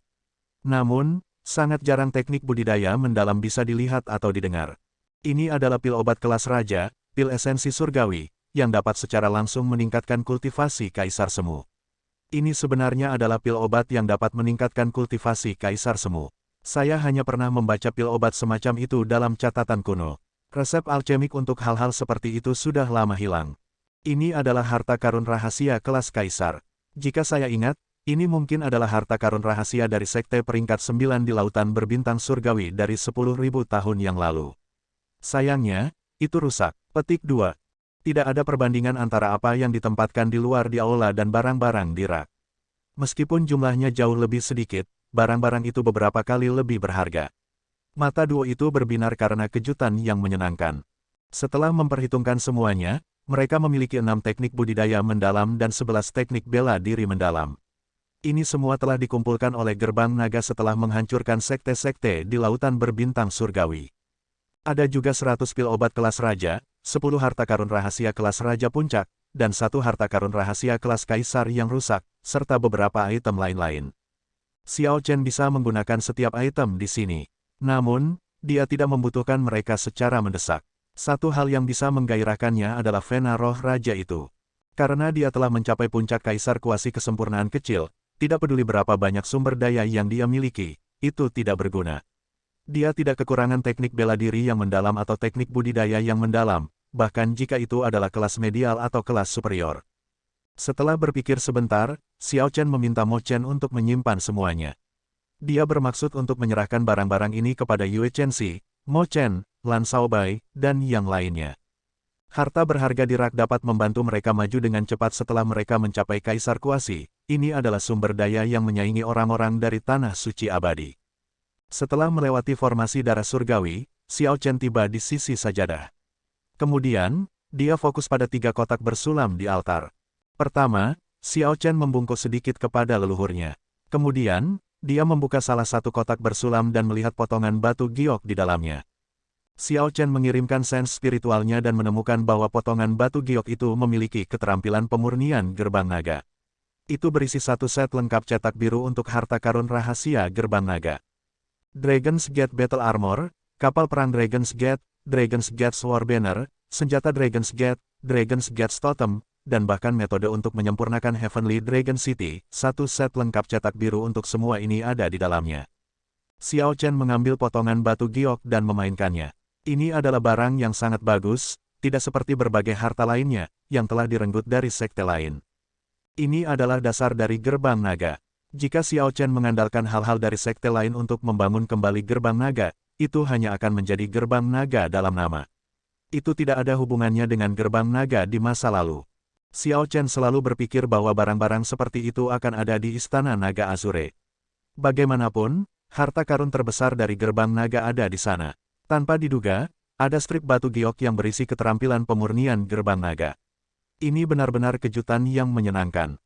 Speaker 1: Namun, sangat jarang teknik budidaya mendalam bisa dilihat atau didengar. Ini adalah pil obat kelas raja, pil esensi surgawi, yang dapat secara langsung meningkatkan kultivasi kaisar semu. Ini sebenarnya adalah pil obat yang dapat meningkatkan kultivasi kaisar semu. Saya hanya pernah membaca pil obat semacam itu dalam catatan kuno. Resep alkemik untuk hal-hal seperti itu sudah lama hilang. Ini adalah harta karun rahasia kelas kaisar. Jika saya ingat, ini mungkin adalah harta karun rahasia dari sekte peringkat 9 di lautan berbintang surgawi dari 10.000 tahun yang lalu. Sayangnya, itu rusak. Petik 2. Tidak ada perbandingan antara apa yang ditempatkan di luar di aula dan barang-barang di rak. Meskipun jumlahnya jauh lebih sedikit, barang-barang itu beberapa kali lebih berharga. Mata duo itu berbinar karena kejutan yang menyenangkan. Setelah memperhitungkan semuanya, mereka memiliki 6 teknik budidaya mendalam dan 11 teknik bela diri mendalam. Ini semua telah dikumpulkan oleh Gerbang Naga setelah menghancurkan sekte-sekte di lautan berbintang surgawi. Ada juga 100 pil obat kelas raja, 10 harta karun rahasia kelas raja puncak, dan 1 harta karun rahasia kelas kaisar yang rusak, serta beberapa item lain-lain. Xiao Chen bisa menggunakan setiap item di sini. Namun, dia tidak membutuhkan mereka secara mendesak. Satu hal yang bisa menggairahkannya adalah Vena Roh Raja itu. Karena dia telah mencapai puncak kaisar kuasi kesempurnaan kecil, tidak peduli berapa banyak sumber daya yang dia miliki, itu tidak berguna. Dia tidak kekurangan teknik bela diri yang mendalam atau teknik budidaya yang mendalam, bahkan jika itu adalah kelas medial atau kelas superior. Setelah berpikir sebentar, Xiao Chen meminta Mo Chen untuk menyimpan semuanya. Dia bermaksud untuk menyerahkan barang-barang ini kepada Yue Chenxi, Mo Chen, Lan Shaobai, dan yang lainnya. Harta berharga di rak dapat membantu mereka maju dengan cepat setelah mereka mencapai kaisar kuasi. Ini adalah sumber daya yang menyaingi orang-orang dari tanah suci abadi. Setelah melewati formasi darah surgawi, Xiao Chen tiba di sisi sajadah. Kemudian, dia fokus pada 3 kotak bersulam di altar. Pertama, Xiao Chen membungkuk sedikit kepada leluhurnya. Kemudian, dia membuka salah satu kotak bersulam dan melihat potongan batu giok di dalamnya. Xiao Chen mengirimkan sens spiritualnya dan menemukan bahwa potongan batu giok itu memiliki keterampilan pemurnian gerbang naga. Itu berisi satu set lengkap cetak biru untuk harta karun rahasia Gerbang Naga. Dragon's Gate Battle Armor, kapal perang Dragon's Gate Sword Banner, senjata Dragon's Gate Totem, dan bahkan metode untuk menyempurnakan Heavenly Dragon City, satu set lengkap cetak biru untuk semua ini ada di dalamnya. Xiao Chen mengambil potongan batu giok dan memainkannya. Ini adalah barang yang sangat bagus, tidak seperti berbagai harta lainnya, yang telah direnggut dari sekte lain. Ini adalah dasar dari Gerbang Naga. Jika Xiao Chen mengandalkan hal-hal dari sekte lain untuk membangun kembali Gerbang Naga, itu hanya akan menjadi Gerbang Naga dalam nama. Itu tidak ada hubungannya dengan Gerbang Naga di masa lalu. Xiao Chen selalu berpikir bahwa barang-barang seperti itu akan ada di Istana Naga Azure. Bagaimanapun, harta karun terbesar dari Gerbang Naga ada di sana. Tanpa diduga, ada strip batu giok yang berisi keterampilan pemurnian Gerbang Naga. Ini benar-benar kejutan yang menyenangkan.